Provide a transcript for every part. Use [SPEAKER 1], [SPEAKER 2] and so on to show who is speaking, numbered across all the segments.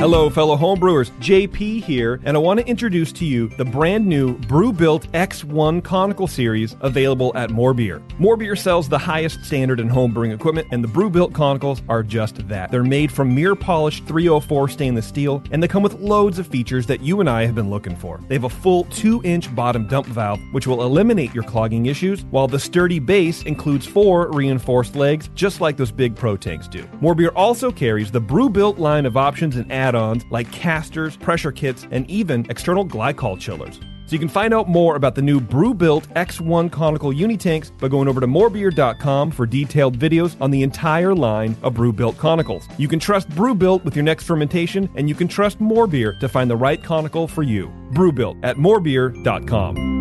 [SPEAKER 1] Hello, fellow homebrewers. JP here, and I want to introduce to you the brand new Brew Built X1 Conical Series available at More Beer. More Beer sells the highest standard in homebrewing equipment, and the Brew Built Conicals are just that. They're made from mirror-polished 304 stainless steel, and they come with loads of features that you and I have been looking for. They have a full 2-inch bottom dump valve, which will eliminate your clogging issues, while the sturdy base includes 4 reinforced legs, just like those big Pro tanks do. More Beer also carries the Brew Built line of options and add-ons like casters, pressure kits, and even external glycol chillers. So you can find out more about the new Brew Built X1 Conical Unitanks by going over to morebeer.com for detailed videos on the entire line of Brew Built Conicals. You can trust Brew Built with your next fermentation, and you can trust More Beer to find the right conical for you. Brew Built at morebeer.com.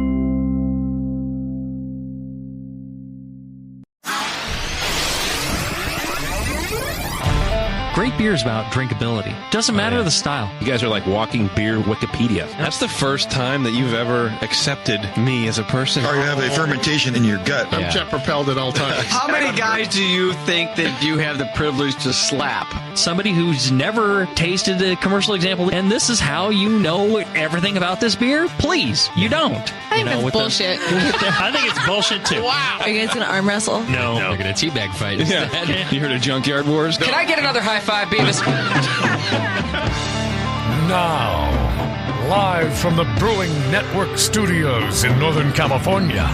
[SPEAKER 2] Great beer is about drinkability. Doesn't matter the style.
[SPEAKER 3] You guys are like walking beer Wikipedia. That's the first time that you've ever accepted me as a person.
[SPEAKER 4] Or you have a fermentation in your gut.
[SPEAKER 5] I'm jet propelled at all times.
[SPEAKER 6] How many guys do you think that you have the privilege to slap?
[SPEAKER 2] Somebody who's never tasted a commercial example, and this is how you know everything about this beer? Please, you don't.
[SPEAKER 7] I think that's bullshit.
[SPEAKER 2] I think it's bullshit too.
[SPEAKER 7] Wow. Are you guys going to arm wrestle?
[SPEAKER 2] No.
[SPEAKER 8] We're going to teabag fight.
[SPEAKER 3] Yeah. You heard of Junkyard Wars?
[SPEAKER 6] Can I get another high five, Beavis?
[SPEAKER 9] Now, live from the Brewing Network studios in Northern California,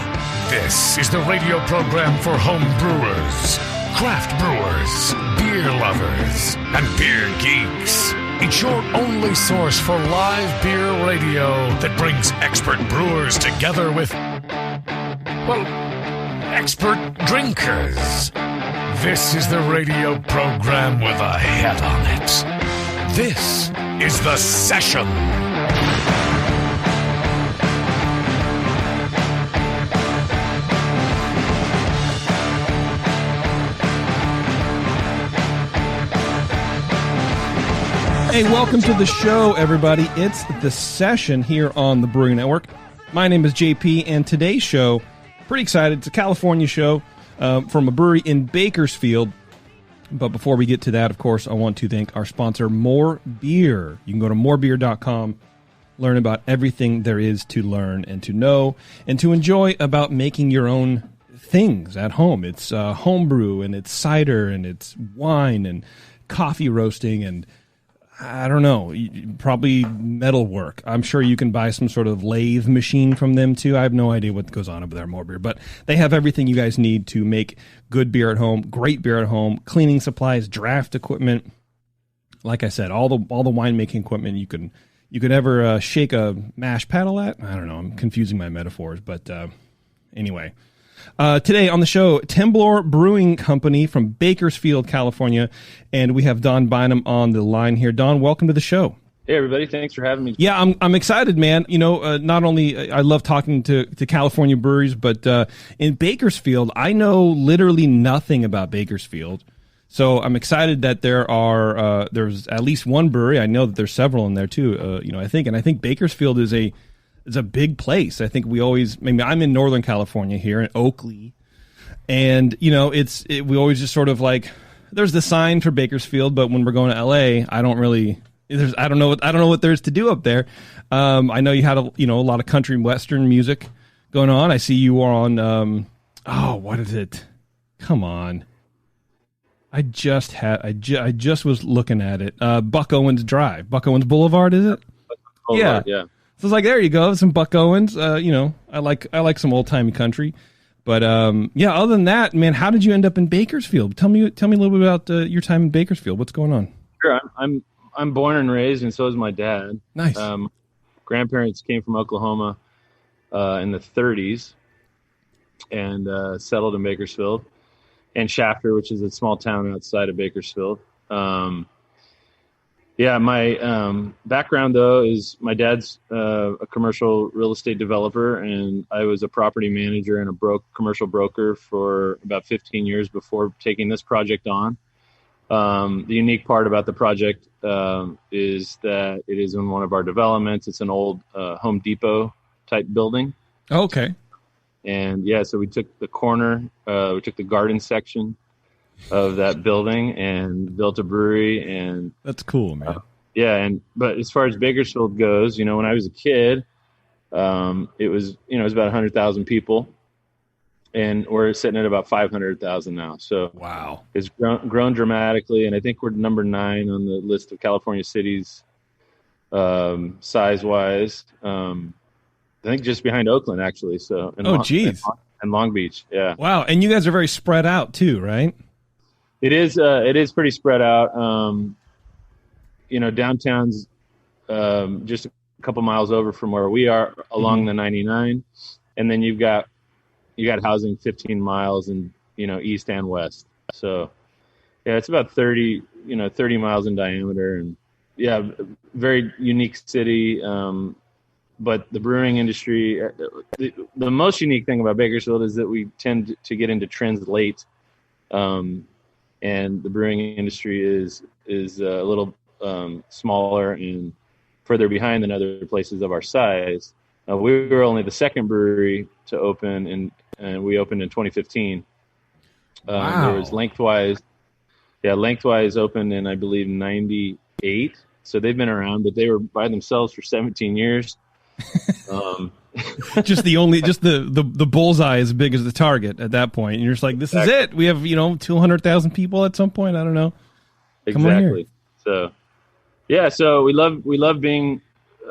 [SPEAKER 9] this is the radio program for home brewers, craft brewers, beer lovers, and beer geeks. It's your only source for live beer radio that brings expert brewers together with, well, expert drinkers. This is the radio program with a head on it. This is The Session.
[SPEAKER 1] Hey, welcome to the show, everybody. It's The Session here on the Brewing Network. My name is JP, and today's show, pretty excited. It's a California show. From a brewery in Bakersfield. But before we get to that, of course, I want to thank our sponsor, More Beer. You can go to morebeer.com, learn about everything there is to learn and to know and to enjoy about making your own things at home. It's homebrew, and it's cider, and it's wine, and coffee roasting, and I don't know, probably metal work. I'm sure you can buy some sort of lathe machine from them, too. I have no idea what goes on over there at More Beer, but they have everything you guys need to make good beer at home, great beer at home, cleaning supplies, draft equipment. Like I said, all the winemaking equipment you could ever shake a mash paddle at. I don't know, I'm confusing my metaphors, but anyway. Today on the show, Temblor Brewing Company from Bakersfield, California, and we have Don Bynum on the line here. Don, welcome to the show.
[SPEAKER 10] Hey, everybody. Thanks for having me.
[SPEAKER 1] Yeah, I'm excited, man. You know, not only I love talking to California breweries, but in Bakersfield, I know literally nothing about Bakersfield. So I'm excited that there's at least one brewery. I know that there's several in there, too, I think Bakersfield is a big place. I think we I'm in Northern California here in Oakley, and we always just sort of like, there's the sign for Bakersfield, but when we're going to LA, I don't know what there's to do up there. I know you had a lot of country and western music going on. I see you are on what is it? Come on. I just was looking at it. Buck Owens Drive, Buck Owens Boulevard, is it?
[SPEAKER 10] Boulevard, yeah.
[SPEAKER 1] So it's like, there you go, some Buck Owens. I like some old timey country, but other than that, man, how did you end up in Bakersfield? Tell me a little bit about your time in Bakersfield. What's going on?
[SPEAKER 10] Sure, I'm born and raised, and so is my dad.
[SPEAKER 1] Nice.
[SPEAKER 10] Grandparents came from Oklahoma in the 30s and settled in Bakersfield and Shafter, which is a small town outside of Bakersfield. My background, though, is my dad's a commercial real estate developer, and I was a property manager and a commercial broker for about 15 years before taking this project on. The unique part about the project is that it is in one of our developments. It's an old Home Depot type building.
[SPEAKER 1] Okay.
[SPEAKER 10] And, so we took the garden section of that building and built a brewery, and
[SPEAKER 1] that's cool, man.
[SPEAKER 10] But as far as Bakersfield goes, when I was a kid, it was about 100,000 people, and we're sitting at about 500,000 now. So
[SPEAKER 1] wow,
[SPEAKER 10] it's grown dramatically, and I think we're number 9 on the list of California cities, size wise. I think just behind Oakland, actually. So and Long Beach, yeah.
[SPEAKER 1] Wow, and you guys are very spread out too, right?
[SPEAKER 10] It is. It is pretty spread out. Downtown's just a couple miles over from where we are along the 99, and then you got housing 15 miles in east and west. So yeah, it's about 30 miles in diameter, and yeah, very unique city. But the brewing industry, the most unique thing about Bakersfield is that we tend to get into trends late, and the brewing industry is a little smaller and further behind than other places of our size. We were only the second brewery to open, and we opened in 2015.
[SPEAKER 1] Wow.
[SPEAKER 10] There was Lengthwise opened in, I believe, 98. So they've been around, but they were by themselves for 17 years.
[SPEAKER 1] Just the bullseye as big as the target at that point, and you're just like, this is it. We have 200,000 people at some point. I don't know.
[SPEAKER 10] Exactly. So yeah, so we love being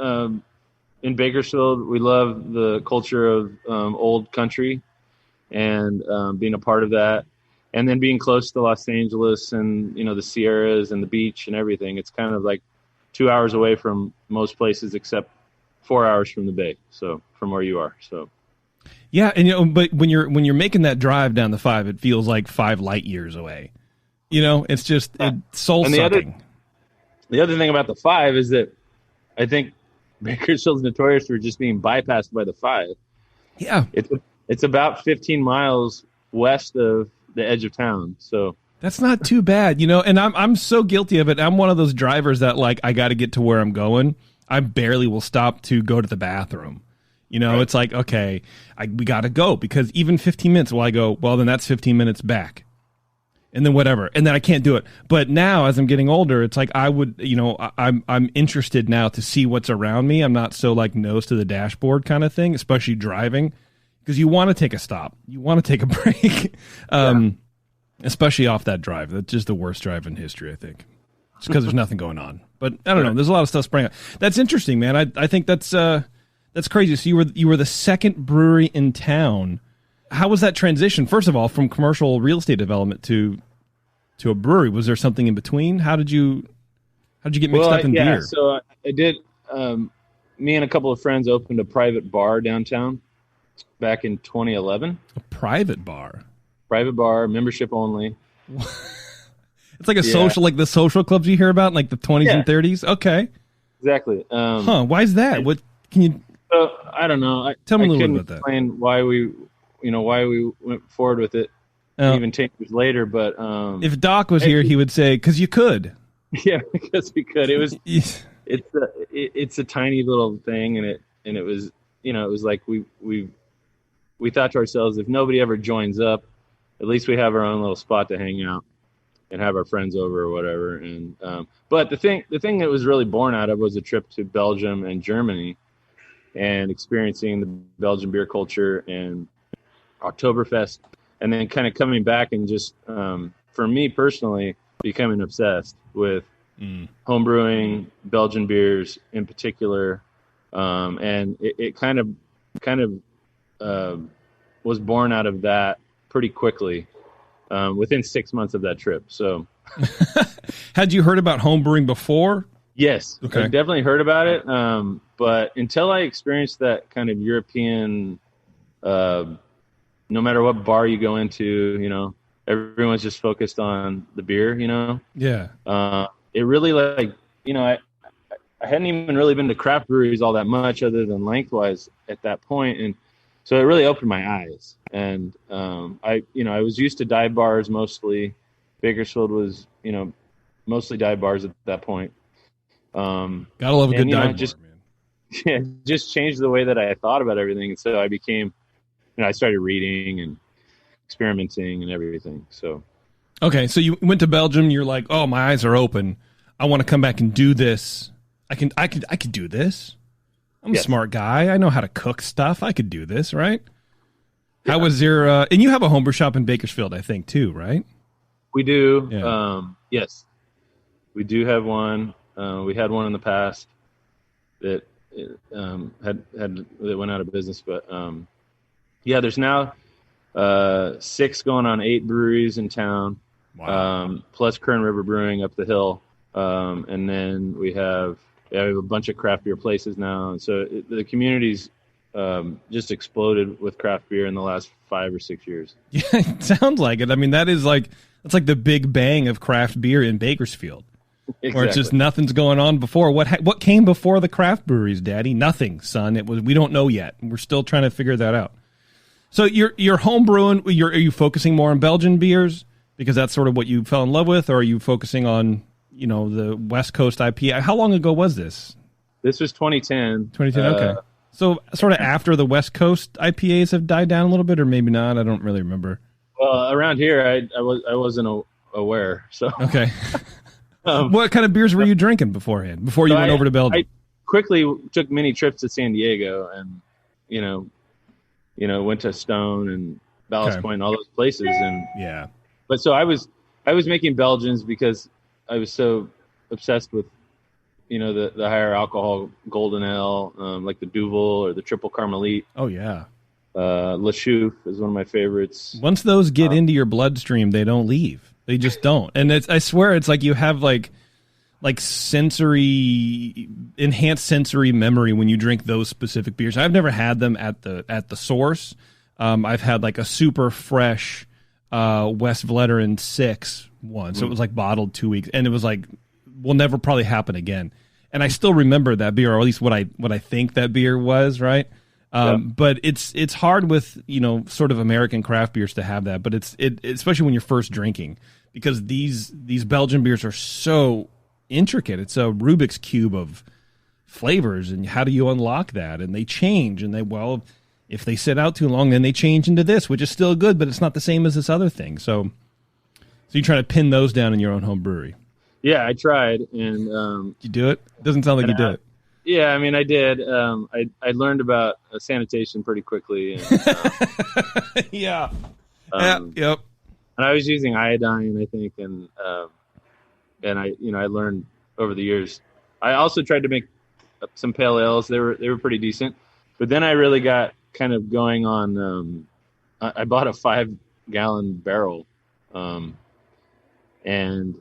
[SPEAKER 10] in Bakersfield. We love the culture of old country, and being a part of that, and then being close to Los Angeles and the Sierras and the beach and everything. It's kind of like 2 hours away from most places except 4 hours from the bay, so from where you are. So
[SPEAKER 1] yeah, and but when you're making that drive down the 5, it feels like 5 light years away. It's just it's soul sucking.
[SPEAKER 10] The other thing about the 5 is that I think Bakersfield's notorious for just being bypassed by the 5.
[SPEAKER 1] Yeah,
[SPEAKER 10] it's about 15 miles west of the edge of town, so
[SPEAKER 1] that's not too bad, And I'm so guilty of it. I'm one of those drivers that I got to get to where I'm going. I barely will stop to go to the bathroom. Right. It's like, okay, we got to go, because even 15 minutes, I go, well, then that's 15 minutes back. And then whatever. And then I can't do it. But now, as I'm getting older, it's like I would, I'm interested now to see what's around me. I'm not so nose to the dashboard kind of thing, especially driving, because you want to take a stop. You want to take a break, especially off that drive. That's just the worst drive in history, I think. It's because there's nothing going on. But I don't know. There's a lot of stuff spraying up. That's interesting, man. I think that's crazy. So you were the second brewery in town. How was that transition? First of all, from commercial real estate development to a brewery. Was there something in between? How did you get mixed up in beer?
[SPEAKER 10] So I did. Me and a couple of friends opened a private bar downtown back in 2011.
[SPEAKER 1] A private bar.
[SPEAKER 10] Private bar, membership only.
[SPEAKER 1] It's like a social, like the social clubs you hear about in the 20s and 30s. Okay.
[SPEAKER 10] Exactly.
[SPEAKER 1] Why is that? What can you?
[SPEAKER 10] I don't know.
[SPEAKER 1] Tell me a little bit about that.
[SPEAKER 10] Explain why we went forward with it, even 10 years later. But
[SPEAKER 1] if Doc was here, he would say, "Because you could."
[SPEAKER 10] Yeah, because we could. It was. It's a tiny little thing, and it was it was like we thought to ourselves, if nobody ever joins up, at least we have our own little spot to hang out and have our friends over or whatever. And but the thing that was really born out of was a trip to Belgium and Germany, and experiencing the Belgian beer culture and Oktoberfest, and then kind of coming back and just for me personally becoming obsessed with home brewing, Belgian beers in particular, and it kind of was born out of that pretty quickly. Within 6 months of that trip. So,
[SPEAKER 1] had you heard about home brewing before?
[SPEAKER 10] Yes,
[SPEAKER 1] okay.
[SPEAKER 10] I definitely heard about it. But until I experienced that kind of European, no matter what bar you go into, everyone's just focused on the beer.
[SPEAKER 1] Yeah.
[SPEAKER 10] It really I hadn't even really been to craft breweries all that much, other than Lengthwise at that point, and so it really opened my eyes. And I was used to dive bars mostly. Bakersfield was, mostly dive bars at that point.
[SPEAKER 1] Gotta love a good dive bar, man.
[SPEAKER 10] Yeah, just changed the way that I thought about everything. And so I became, I started reading and experimenting and everything. So,
[SPEAKER 1] okay, so you went to Belgium. You're like, oh, my eyes are open. I want to come back and do this. I could do this. I'm a smart guy. I know how to cook stuff. I could do this, right? Yeah. How was your and you have a homebrew shop in Bakersfield, I think, too, right?
[SPEAKER 10] We do.
[SPEAKER 1] Yeah.
[SPEAKER 10] Yes. We do have one. We had one in the past that that went out of business, but there's now 6 going on 8 breweries in town. Wow. Plus Kern River Brewing up the hill. And then we have a bunch of craft beer places now. And so the community's just exploded with craft beer in the last 5 or 6 years.
[SPEAKER 1] Yeah, it sounds like it. I mean, that's like the big bang of craft beer in Bakersfield. Exactly. Where it's just nothing's going on before. What came before the craft breweries, Daddy? Nothing, son. We don't know yet. We're still trying to figure that out. So you're home brewing. Are you focusing more on Belgian beers because that's sort of what you fell in love with, or are you focusing on the West Coast IPA? How long ago was this?
[SPEAKER 10] This was 2010.
[SPEAKER 1] 2010. Okay. So sort of after the West Coast IPAs have died down a little bit, or maybe not. I don't really remember.
[SPEAKER 10] Well, around here, I wasn't aware. So
[SPEAKER 1] okay. What kind of beers were you drinking beforehand? Before you went over to Belgium? I
[SPEAKER 10] quickly took many trips to San Diego, and went to Stone and Ballast Point and all those places, and
[SPEAKER 1] yeah.
[SPEAKER 10] But so I was making Belgians because I was so obsessed with the higher alcohol golden ale, like the Duvel or the Triple Carmelite.
[SPEAKER 1] Oh yeah.
[SPEAKER 10] Le Chouffe is one of my favorites.
[SPEAKER 1] Once those get into your bloodstream, they don't leave. They just don't. And I swear it's like you have like enhanced sensory memory when you drink those specific beers. I've never had them at the source. I've had like a super fresh West Vleteren 6 one. So it was like bottled 2 weeks, and it was like will never probably happen again. And I still remember that beer, or at least what I think that beer was, right? But it's hard with sort of American craft beers to have that, but it's especially when you're first drinking, because these Belgian beers are so intricate. It's a Rubik's cube of flavors, and how do you unlock that? And they change, and if they sit out too long, then they change into this, which is still good, but it's not the same as this other thing. So you try to pin those down in your own home brewery.
[SPEAKER 10] Yeah, I tried, and
[SPEAKER 1] you do it? Doesn't sound like you did it.
[SPEAKER 10] Yeah, I mean, I did. I learned about sanitation pretty quickly. And,
[SPEAKER 1] yeah.
[SPEAKER 10] Yep. And I was using iodine, I think, and I learned over the years. I also tried to make some pale ales. They were pretty decent, but then I really got kind of going on. I bought a 5-gallon barrel, and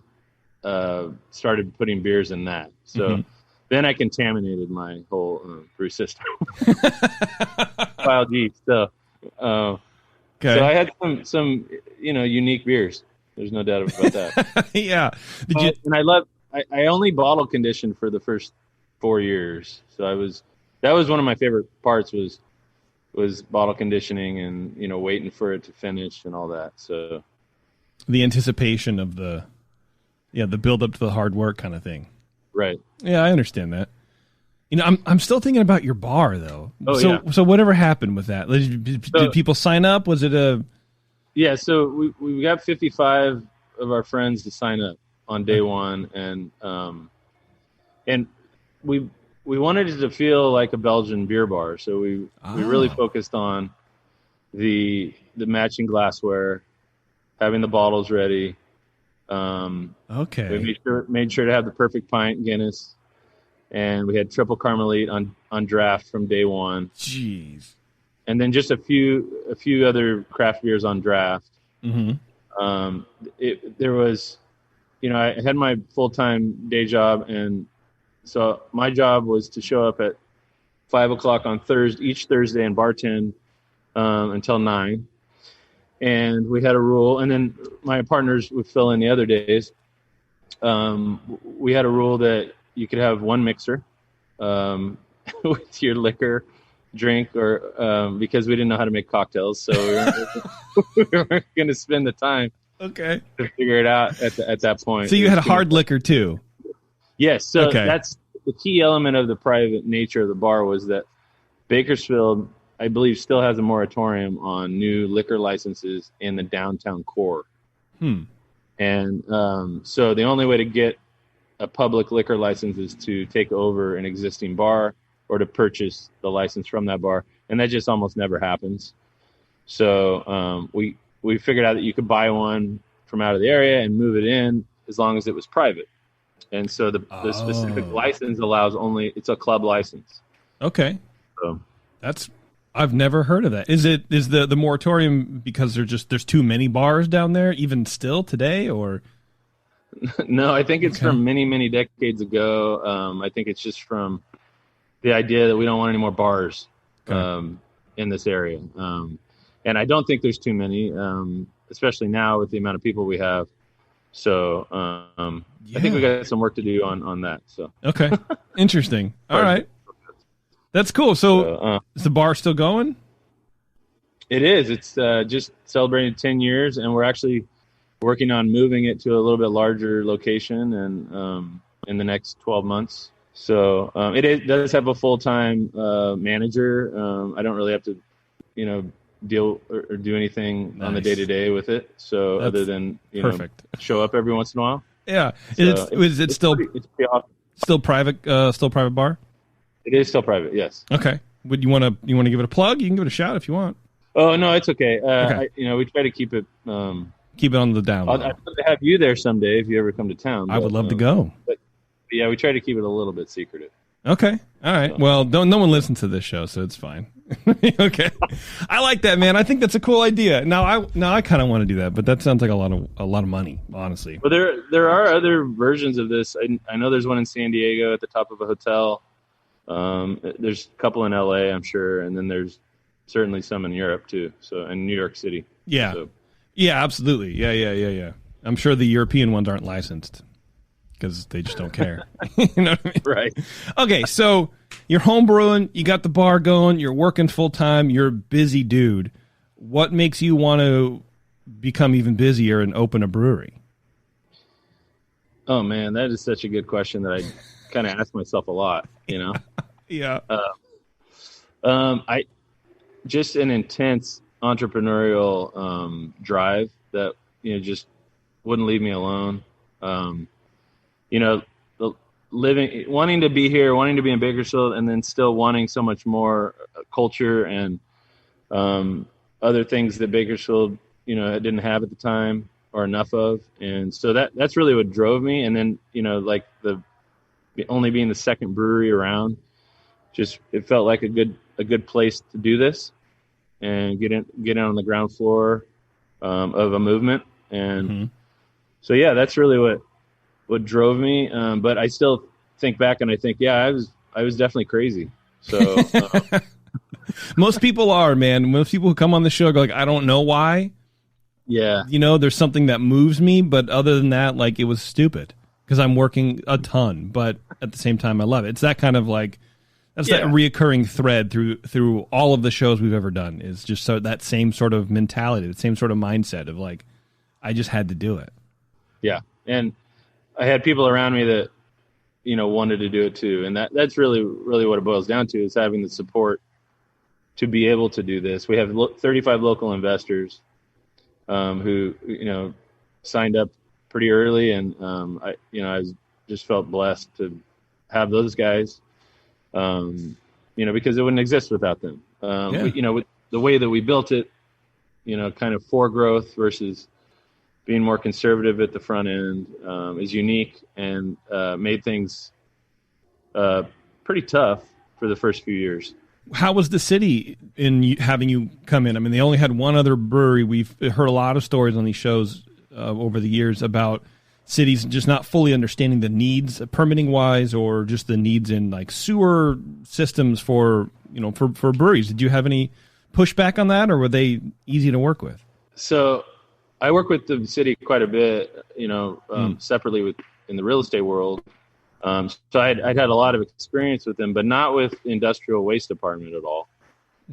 [SPEAKER 10] started putting beers in that. So. Mm-hmm. Then I contaminated my whole brew system. Wild yeast. So I had some unique beers. There's no doubt about that.
[SPEAKER 1] Yeah.
[SPEAKER 10] And I only bottle conditioned for the first 4 years. So that was one of my favorite parts was bottle conditioning and waiting for it to finish and all that. So
[SPEAKER 1] the anticipation of the build up to the hard work kind of thing.
[SPEAKER 10] Right.
[SPEAKER 1] Yeah, I understand that. I'm still thinking about your bar though.
[SPEAKER 10] Oh,
[SPEAKER 1] so whatever happened with that? Did people sign up? Was it a?
[SPEAKER 10] Yeah. So we got 55 of our friends to sign up on day one, and we wanted it to feel like a Belgian beer bar. So we really focused on the matching glassware, having the bottles ready.
[SPEAKER 1] Okay.
[SPEAKER 10] We made sure to have the perfect pint Guinness, and we had Triple Carmelite on draft from day one.
[SPEAKER 1] Jeez.
[SPEAKER 10] And then just a few other craft beers on draft.
[SPEAKER 1] Mm-hmm.
[SPEAKER 10] There was, I had my full-time day job, and so my job was to show up at 5:00 on each Thursday and bartend until 9. And we had a rule, and then my partners would fill in the other days. We had a rule that you could have one mixer with your liquor drink, or because we didn't know how to make cocktails, so we weren't going to spend the time to figure it out at that point.
[SPEAKER 1] So you had a hard liquor too?
[SPEAKER 10] Yes. So that's the key element of the private nature of the bar, was that Bakersfield, I believe, still has a moratorium on new liquor licenses in the downtown core. And so the only way to get a public liquor license is to take over an existing bar or to purchase the license from that bar, and that just almost never happens. So we figured out that you could buy one from out of the area and move it in as long as it was private. And so the specific license allows it's a club license.
[SPEAKER 1] Okay.
[SPEAKER 10] So
[SPEAKER 1] I've never heard of that. Is the moratorium because there's too many bars down there even still today, or?
[SPEAKER 10] No, I think it's from many, many decades ago. I think it's just from the idea that we don't want any more bars in this area. And I don't think there's too many, especially now with the amount of people we have. So I think we got some work to do on that. So
[SPEAKER 1] okay, interesting. All right, that's cool. So is the bar still going?
[SPEAKER 10] It is. It's just celebrating 10 years, and we're actually working on moving it to a little bit larger location and in the next 12 months. So it does have a full-time manager. I don't really have to, deal or do anything on the day-to-day with it. So other than, show up every once in a while.
[SPEAKER 1] Yeah.
[SPEAKER 10] So
[SPEAKER 1] is it still
[SPEAKER 10] it's pretty awesome.
[SPEAKER 1] Still private bar?
[SPEAKER 10] It is still private, yes.
[SPEAKER 1] Okay. Would you want to give it a plug? You can give it a shout if you want.
[SPEAKER 10] Oh, no, it's okay. We try to keep it
[SPEAKER 1] keep it on the down low.
[SPEAKER 10] I'd love to have you there someday if you ever come to town.
[SPEAKER 1] I would love to go.
[SPEAKER 10] But yeah, we try to keep it a little bit secretive.
[SPEAKER 1] Okay. All right. Well, no one listens to this show, so it's fine. Okay. I like that, man. I think that's a cool idea. Now I kind of want to do that, but that sounds like a lot of money, honestly.
[SPEAKER 10] Well, there are other versions of this. I know there's one in San Diego at the top of a hotel. There's a couple in LA, I'm sure, and then there's certainly some in Europe too. So in New York City.
[SPEAKER 1] Yeah.
[SPEAKER 10] So.
[SPEAKER 1] Yeah, absolutely. Yeah. I'm sure the European ones aren't licensed because they just don't care. You know what I mean?
[SPEAKER 10] Right.
[SPEAKER 1] Okay, so you're home brewing, you got the bar going, you're working full time, you're a busy dude. What makes you want to become even busier and open a brewery?
[SPEAKER 10] Oh man, that is such a good question that I kind of ask myself a lot.
[SPEAKER 1] Yeah.
[SPEAKER 10] I just an intense entrepreneurial drive that just wouldn't leave me alone. Wanting to be here, wanting to be in Bakersfield, and then still wanting so much more culture and other things that Bakersfield didn't have at the time or enough of, and so that's really what drove me. And then like the only being the second brewery around, just it felt like a good place to do this and get in on the ground floor of a movement. And so yeah, that's really what drove me. But I still think back and I think, yeah, I was definitely crazy. So
[SPEAKER 1] most people are, man. Most people who come on the show go like, I don't know why.
[SPEAKER 10] Yeah.
[SPEAKER 1] There's something that moves me, but other than that, like, it was stupid because I'm working a ton, but at the same time I love it. It's that kind of like that reoccurring thread through all of the shows we've ever done is just so that same sort of mentality, the same sort of mindset of like, I just had to do it.
[SPEAKER 10] Yeah. And I had people around me that, wanted to do it too. And that's really, really what it boils down to is having the support to be able to do this. We have 35 local investors who, signed up pretty early. And, I just felt blessed to have those guys, because it wouldn't exist without them. With the way that we built it, kind of for growth versus being more conservative at the front end is unique and made things pretty tough for the first few years.
[SPEAKER 1] How was the city in having you come in? I mean, they only had one other brewery. We've heard a lot of stories on these shows over the years about cities just not fully understanding the needs permitting wise or just the needs in like sewer systems for breweries. Did you have any pushback on that or were they easy to work with?
[SPEAKER 10] So I work with the city quite a bit, separately in the real estate world. So I'd had a lot of experience with them, but not with the industrial waste department at all.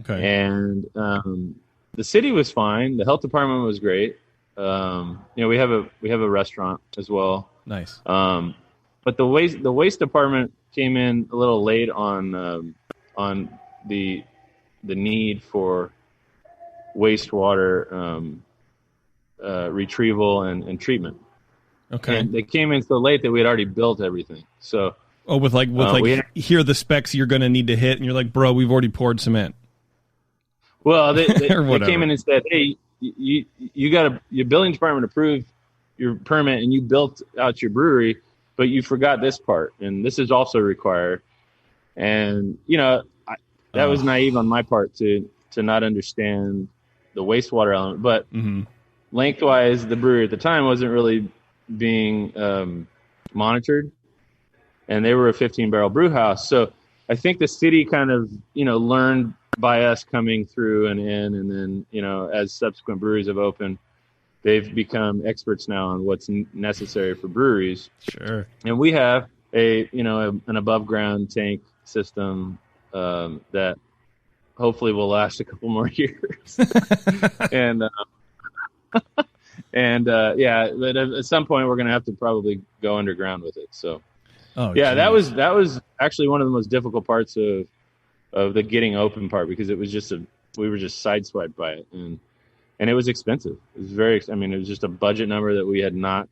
[SPEAKER 1] Okay.
[SPEAKER 10] And the city was fine. The health department was great. We have a restaurant as well.
[SPEAKER 1] Nice.
[SPEAKER 10] But the waste department came in a little late on the need for wastewater retrieval and treatment.
[SPEAKER 1] Okay.
[SPEAKER 10] And they came in so late that we had already built everything. So
[SPEAKER 1] here are the specs you're going to need to hit, and you're like, bro, we've already poured cement.
[SPEAKER 10] Well, they
[SPEAKER 1] Or
[SPEAKER 10] came in and said, hey, you got your building department approved your permit and you built out your brewery, but you forgot this part, and this is also required. And that was naive on my part to not understand the wastewater element. But lengthwise, the brewery at the time wasn't really being monitored, and they were a 15-barrel brew house. So I think the city kind of learned by us coming through and in, and then as subsequent breweries have opened, they've become experts now on what's necessary for breweries.
[SPEAKER 1] Sure.
[SPEAKER 10] And we have an above ground tank system that hopefully will last a couple more years. and but at some point we're going to have to probably go underground with it. So that was actually one of the most difficult parts of the getting open part, because it was we were just sideswiped by it, and it was expensive. It was it was just a budget number that we had not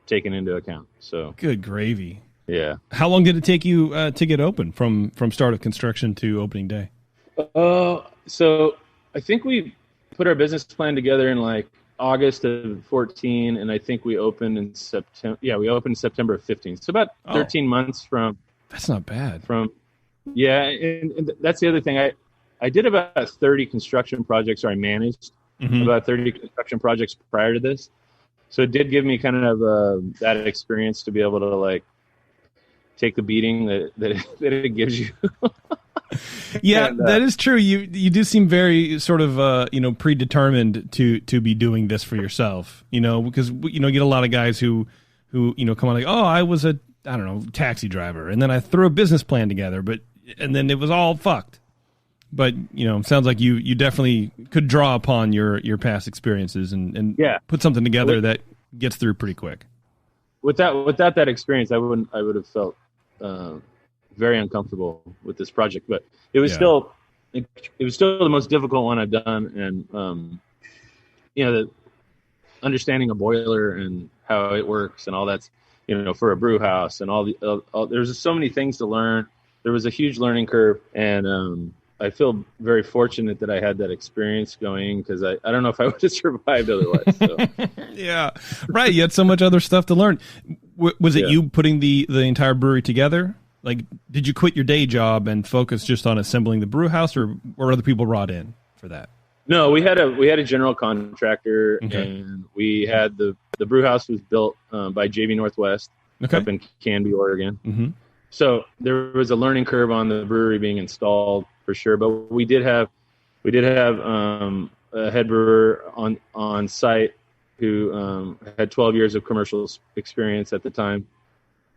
[SPEAKER 10] taken into account. So
[SPEAKER 1] good gravy.
[SPEAKER 10] Yeah.
[SPEAKER 1] How long did it take you to get open from start of construction to opening day?
[SPEAKER 10] So I think we put our business plan together in like August of 14, and I think we opened in September. Yeah, we opened September of 15. So about 13 months from.
[SPEAKER 1] That's not bad.
[SPEAKER 10] And that's the other thing. I did about 30 construction projects, or I managed about 30 construction projects prior to this. So it did give me kind of that experience to be able to like take the beating that it gives you.
[SPEAKER 1] Yeah, that is true. You do seem very sort of predetermined to be doing this for yourself. Because you get a lot of guys who come on like, oh, I was a taxi driver, and then I threw a business plan together, and then it was all fucked. But sounds like you definitely could draw upon your past experiences and put something together that gets through pretty quick.
[SPEAKER 10] Without that experience, I would have felt very uncomfortable with this project. But it was still the most difficult one I've done, and the understanding a boiler and how it works and all that's for a brew house and all there's just so many things to learn. There was a huge learning curve, and I feel very fortunate that I had that experience going, because I don't know if I would have survived otherwise. So.
[SPEAKER 1] Yeah, right. You had so much other stuff to learn. Was it you putting the entire brewery together? Like, did you quit your day job and focus just on assembling the brew house, or were other people brought in for that?
[SPEAKER 10] No, we had a general contractor, and we had the brew house was built by JV Northwest up in Canby, Oregon. Mm-hmm. So there was a learning curve on the brewery being installed for sure, but we did have a head brewer on site who had 12 years of commercial experience at the time,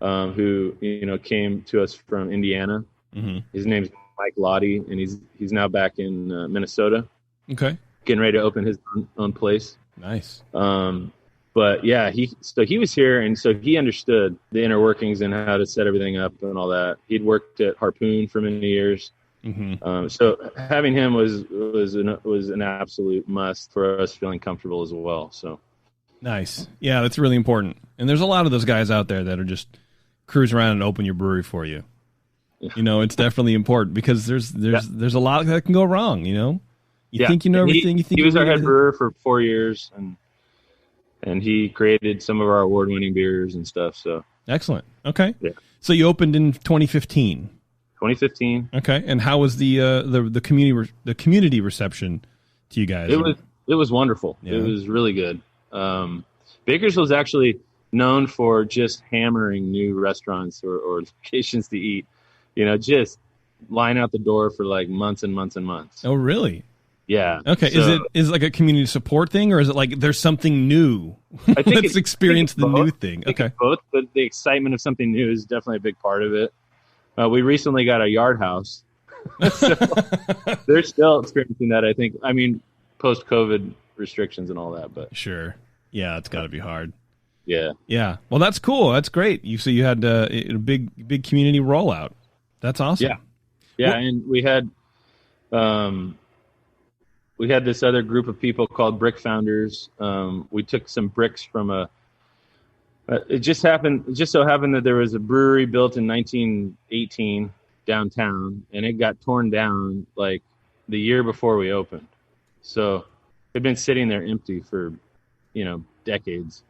[SPEAKER 10] who came to us from Indiana. Mm-hmm. His name's Mike Lottie, and he's now back in Minnesota.
[SPEAKER 1] Okay,
[SPEAKER 10] getting ready to open his own place.
[SPEAKER 1] Nice.
[SPEAKER 10] But yeah, he was here, and so he understood the inner workings and how to set everything up and all that. He'd worked at Harpoon for many years. Mm-hmm. So having him was an absolute must for us feeling comfortable as well. So
[SPEAKER 1] nice. Yeah, that's really important. And there's a lot of those guys out there that are just cruise around and open your brewery for you. It's definitely important, because there's a lot that can go wrong. You think you know everything.
[SPEAKER 10] He was our head brewer for 4 years, and he created some of our award-winning beers and stuff. So
[SPEAKER 1] excellent. Okay.
[SPEAKER 10] Yeah.
[SPEAKER 1] So you opened in 2015.
[SPEAKER 10] 2015.
[SPEAKER 1] Okay. And how was the community reception to you guys?
[SPEAKER 10] It was wonderful. Yeah. It was really good. Bakersfield is actually known for just hammering new restaurants or locations to eat. Just line out the door for like months and months and months.
[SPEAKER 1] Oh, really?
[SPEAKER 10] Yeah.
[SPEAKER 1] Okay. So, is it like a community support thing, or is it like there's something new?
[SPEAKER 10] I think
[SPEAKER 1] Let's experience the new thing. Okay.
[SPEAKER 10] Both, but the excitement of something new is definitely a big part of it. We recently got a yard house, so they're still experiencing that. I think. I mean, post-COVID restrictions and all that, but
[SPEAKER 1] sure. Yeah, it's got to be hard.
[SPEAKER 10] Yeah.
[SPEAKER 1] Yeah. Well, that's cool. That's great. So you had a big community rollout. That's awesome.
[SPEAKER 10] Yeah. Yeah, well, and we had this other group of people called Brick Founders. We took some bricks from It just so happened that there was a brewery built in 1918 downtown, and it got torn down like the year before we opened. So it'd been sitting there empty for, decades.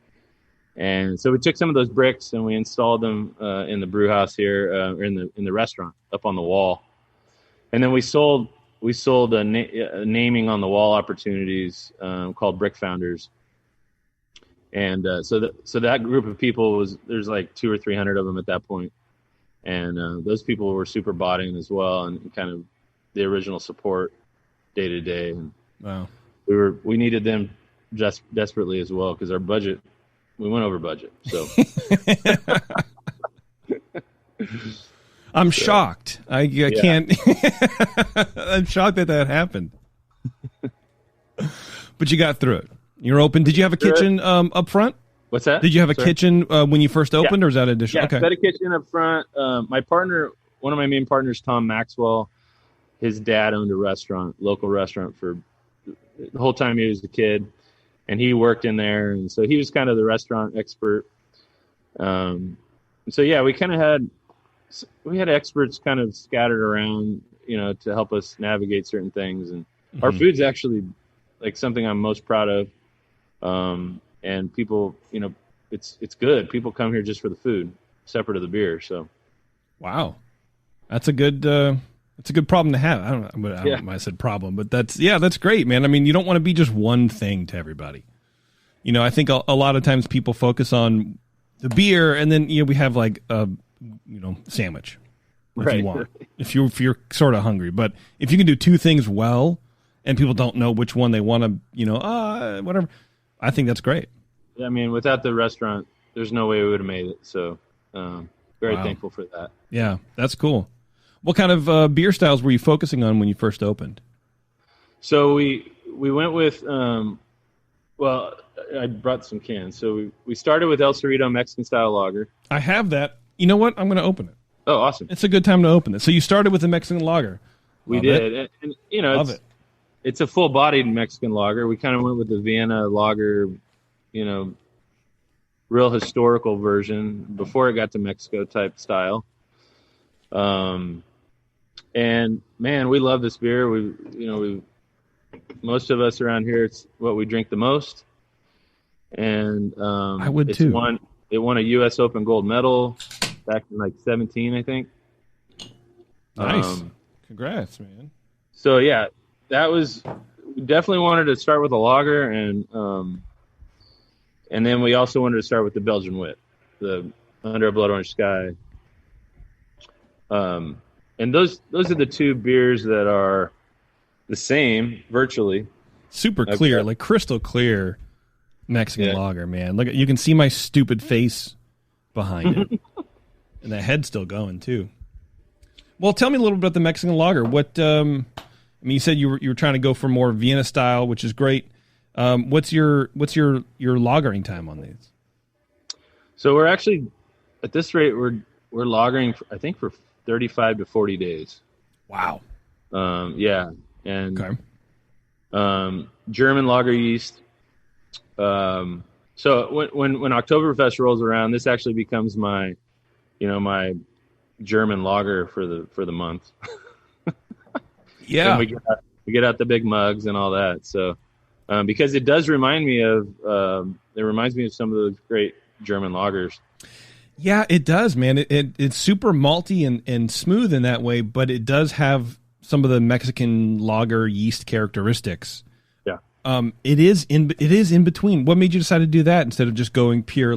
[SPEAKER 10] And so we took some of those bricks and we installed them in the brew house here, or in the restaurant up on the wall. And then we sold naming on the wall opportunities called Brick Founders. And so that group of people there's like 200 or 300 of them at that point. And those people were super bought in as well, and kind of the original support day to day. And
[SPEAKER 1] wow,
[SPEAKER 10] we needed them just desperately as well, because we went over budget. So
[SPEAKER 1] I'm shocked. I can't. I'm shocked that happened. But you got through it. You're open. Did you have a kitchen up front?
[SPEAKER 10] What's that?
[SPEAKER 1] Did you have a kitchen when you first opened, or is that additional?
[SPEAKER 10] Yeah,
[SPEAKER 1] okay.
[SPEAKER 10] Had a kitchen up front. One of my main partners, Tom Maxwell, his dad owned a local restaurant for the whole time he was a kid, and he worked in there, and so he was kind of the restaurant expert. So yeah, we had experts kind of scattered around, to help us navigate certain things, and our food's actually like something I'm most proud of. And people, it's good. People come here just for the food, separate of the beer. So,
[SPEAKER 1] wow, that's a good problem to have. I don't know why I said problem, but that's great, man. I mean, you don't want to be just one thing to everybody. I think a lot of times people focus on the beer, and then we have like a sandwich if you want, if you're sort of hungry. But if you can do two things well, and people don't know which one they want to, whatever. I think that's great.
[SPEAKER 10] I mean, without the restaurant, there's no way we would have made it. So, very thankful for that.
[SPEAKER 1] Yeah, that's cool. What kind of beer styles were you focusing on when you first opened?
[SPEAKER 10] So we went with, I brought some cans. So we started with El Cerrito Mexican style lager.
[SPEAKER 1] I have that. You know what? I'm going to open it.
[SPEAKER 10] Oh, awesome!
[SPEAKER 1] It's a good time to open it. So you started with the Mexican lager.
[SPEAKER 10] We did, and it's a full-bodied Mexican lager. We kind of went with the Vienna lager, real historical version before it got to Mexico type style. And man, we love this beer. Most of us around here, it's what we drink the most. And
[SPEAKER 1] I would too.
[SPEAKER 10] It won a U.S. Open gold medal back in like 2017, I think.
[SPEAKER 1] Nice. Congrats, man.
[SPEAKER 10] So yeah. We definitely wanted to start with a lager, and then we also wanted to start with the Belgian Wit, the Under a Blood Orange Sky. And those are the two beers that are the same virtually.
[SPEAKER 1] Super clear, like crystal clear Mexican lager, man. Look, you can see my stupid face behind it, and the head's still going too. Well, tell me a little bit about the Mexican lager. What? you said you were trying to go for more Vienna style, which is great. What's your lagering time on these?
[SPEAKER 10] So we're actually at this rate we're lagering I think for 35 to 40 days.
[SPEAKER 1] Wow.
[SPEAKER 10] Yeah, and German lager yeast. So when Oktoberfest rolls around, this actually becomes my German lager for the month.
[SPEAKER 1] Yeah,
[SPEAKER 10] and we get out the big mugs and all that. So because it does remind me of some of those great German lagers.
[SPEAKER 1] Yeah, it does, man. It's super malty and smooth in that way, but it does have some of the Mexican lager yeast characteristics.
[SPEAKER 10] Yeah.
[SPEAKER 1] It is in between. What made you decide to do that instead of just going pure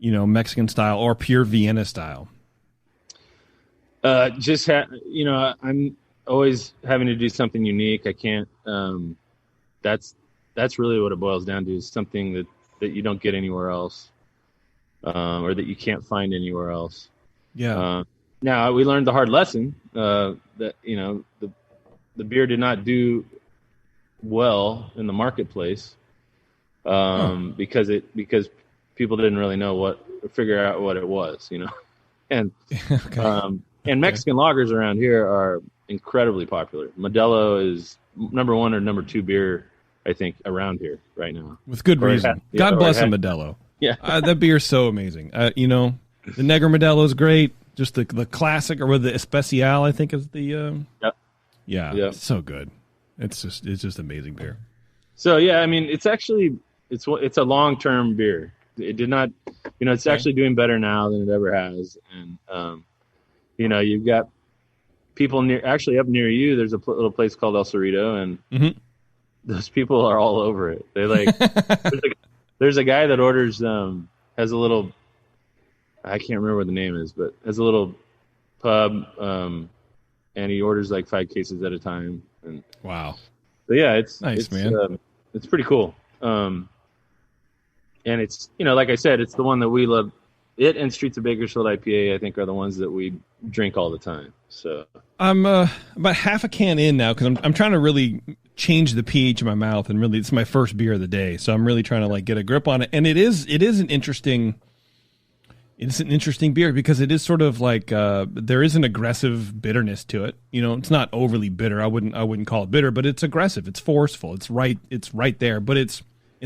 [SPEAKER 1] Mexican style or pure Vienna style?
[SPEAKER 10] I'm always having to do something unique. I can't. That's really what it boils down to, is something that you don't get anywhere else, or that you can't find anywhere else.
[SPEAKER 1] Yeah.
[SPEAKER 10] Now we learned the hard lesson that the beer did not do well in the marketplace because people didn't really figure out what it was, and
[SPEAKER 1] okay.
[SPEAKER 10] And Mexican lagers around here are incredibly popular. Modelo is number 1 or number 2 beer, I think, around here right now.
[SPEAKER 1] With good reason. God bless him, Modelo.
[SPEAKER 10] Yeah.
[SPEAKER 1] That beer is so amazing. You know, the Negro Modelo is great. Just the classic, or the Especial, I think is the.
[SPEAKER 10] Yep.
[SPEAKER 1] Yeah,
[SPEAKER 10] Yep.
[SPEAKER 1] it's so good. It's just amazing beer.
[SPEAKER 10] So yeah, I mean, it's a long-term beer. It did not, it's actually doing better now than it ever has. And you've got people up near you. There's a little place called El Cerrito, and those people are all over it. They like. there's a guy that orders has a little. I can't remember what the name is, but has a little pub, and he orders like 5 cases at a time. And
[SPEAKER 1] wow.
[SPEAKER 10] So yeah, it's
[SPEAKER 1] nice, man.
[SPEAKER 10] It's pretty cool. And it's, like I said, it's the one that we love. It and Streets of Bakersfield IPA, I think, are the ones that we drink all the time. So
[SPEAKER 1] I'm about half a can in now, because I'm trying to really change the pH in my mouth, and really it's my first beer of the day, so I'm really trying to like get a grip on it. And it is an interesting beer, because it is sort of like there is an aggressive bitterness to it. It's not overly bitter. I wouldn't call it bitter, but it's aggressive. It's forceful. It's right there. But it's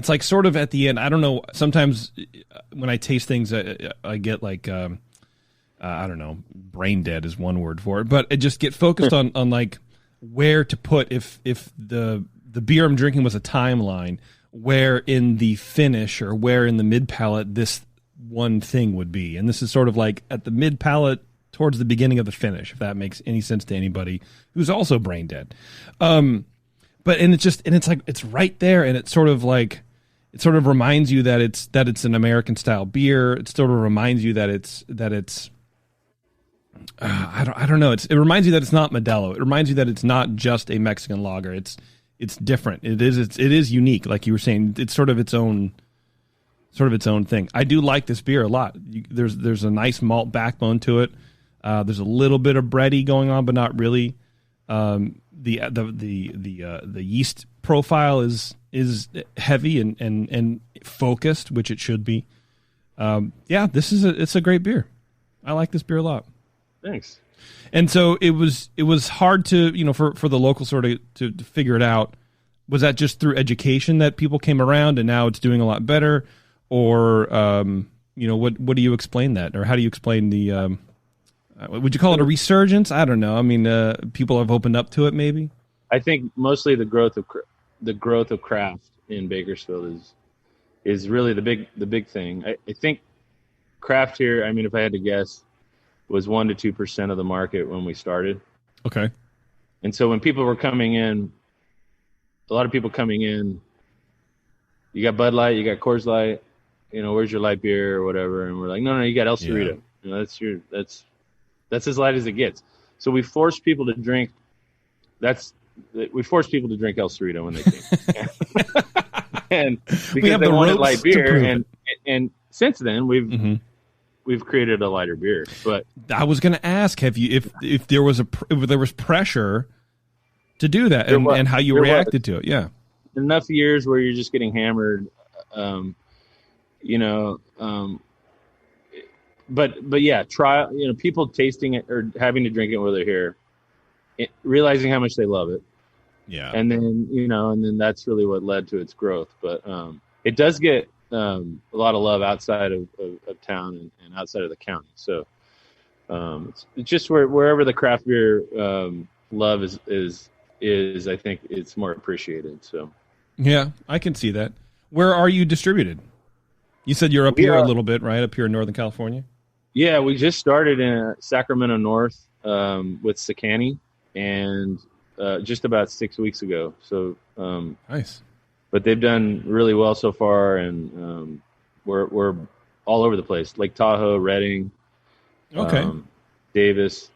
[SPEAKER 1] like sort of at the end. I don't know. Sometimes when I taste things, I get like I don't know. Brain dead is one word for it. But I just get focused on like where to put if the beer I'm drinking was a timeline, where in the finish or where in the mid palate this one thing would be. And this is sort of like at the mid palate towards the beginning of the finish, if that makes any sense to anybody who's also brain dead. But it's like it's right there, and it sort of reminds you that it's an American style beer. It sort of reminds you that it's I don't know. It reminds you that it's not Modelo. It reminds you that it's not just a Mexican lager. It's different. It is unique, like you were saying. It's sort of its own thing. I do like this beer a lot. There's a nice malt backbone to it. There's a little bit of bready going on, but not really. The yeast profile is heavy and focused, which it should be. It's a great beer. I like this beer a lot.
[SPEAKER 10] Thanks.
[SPEAKER 1] And so it was hard to for the local sort of to figure it out. Was that just through education that people came around, and now it's doing a lot better? Or, what do you explain that? Or how do you explain the, would you call it a resurgence? I don't know. I mean, people have opened up to it, maybe?
[SPEAKER 10] I think mostly the growth of craft in Bakersfield is really the big thing. I think craft here, I mean, if I had to guess, was 1% to 2% of the market when we started.
[SPEAKER 1] Okay.
[SPEAKER 10] And so when people were coming in, a lot of people coming in, you got Bud Light, you got Coors Light, where's your light beer or whatever? And we're like, no, you got El Cerrito. Yeah. That's as light as it gets. So we force people to drink. We force people to drink El Cerrito when they came, and because they wanted light beer. And since then we've created a lighter beer. But
[SPEAKER 1] I was going to ask, have you if there was pressure to do that, and how you reacted to it? Yeah.
[SPEAKER 10] Enough years where you're just getting hammered, but yeah, try, people tasting it or having to drink it while they're here, realizing how much they love it.
[SPEAKER 1] Yeah.
[SPEAKER 10] And then, that's really what led to its growth. But, it does get, a lot of love outside of town and outside of the county. So, it's just wherever the craft beer, love is, I think it's more appreciated. So.
[SPEAKER 1] Yeah, I can see that. Where are you distributed? You said you're up here a little bit, right? Up here in Northern California? Yeah,
[SPEAKER 10] we just started in Sacramento North with Sakani, and just about 6 weeks ago. So
[SPEAKER 1] nice.
[SPEAKER 10] But they've done really well so far, and we're all over the place. Lake Tahoe, Redding, Davis,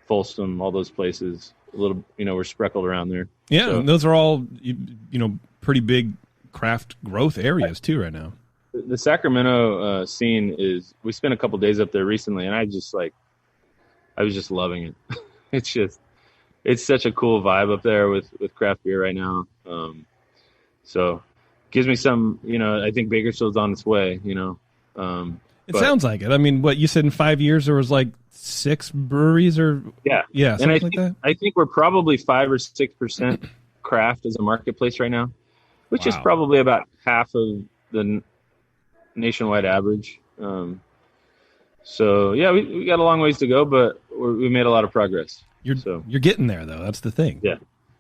[SPEAKER 10] Folsom, all those places. A little, we're speckled around there.
[SPEAKER 1] Yeah, so, those are all, pretty big craft growth areas too right now.
[SPEAKER 10] The Sacramento scene we spent a couple days up there recently, and I was just loving it. It's such a cool vibe up there with craft beer right now. So gives me some, I think Bakersfield's on its way,
[SPEAKER 1] It sounds like it. I mean, what you said, in 5 years there was like 6 breweries, or something like that. I
[SPEAKER 10] think we're probably 5 or 6% craft as a marketplace right now, which is probably about half of the nationwide average. So yeah, we got a long ways to go, but we made a lot of progress.
[SPEAKER 1] You're getting there though. That's the thing.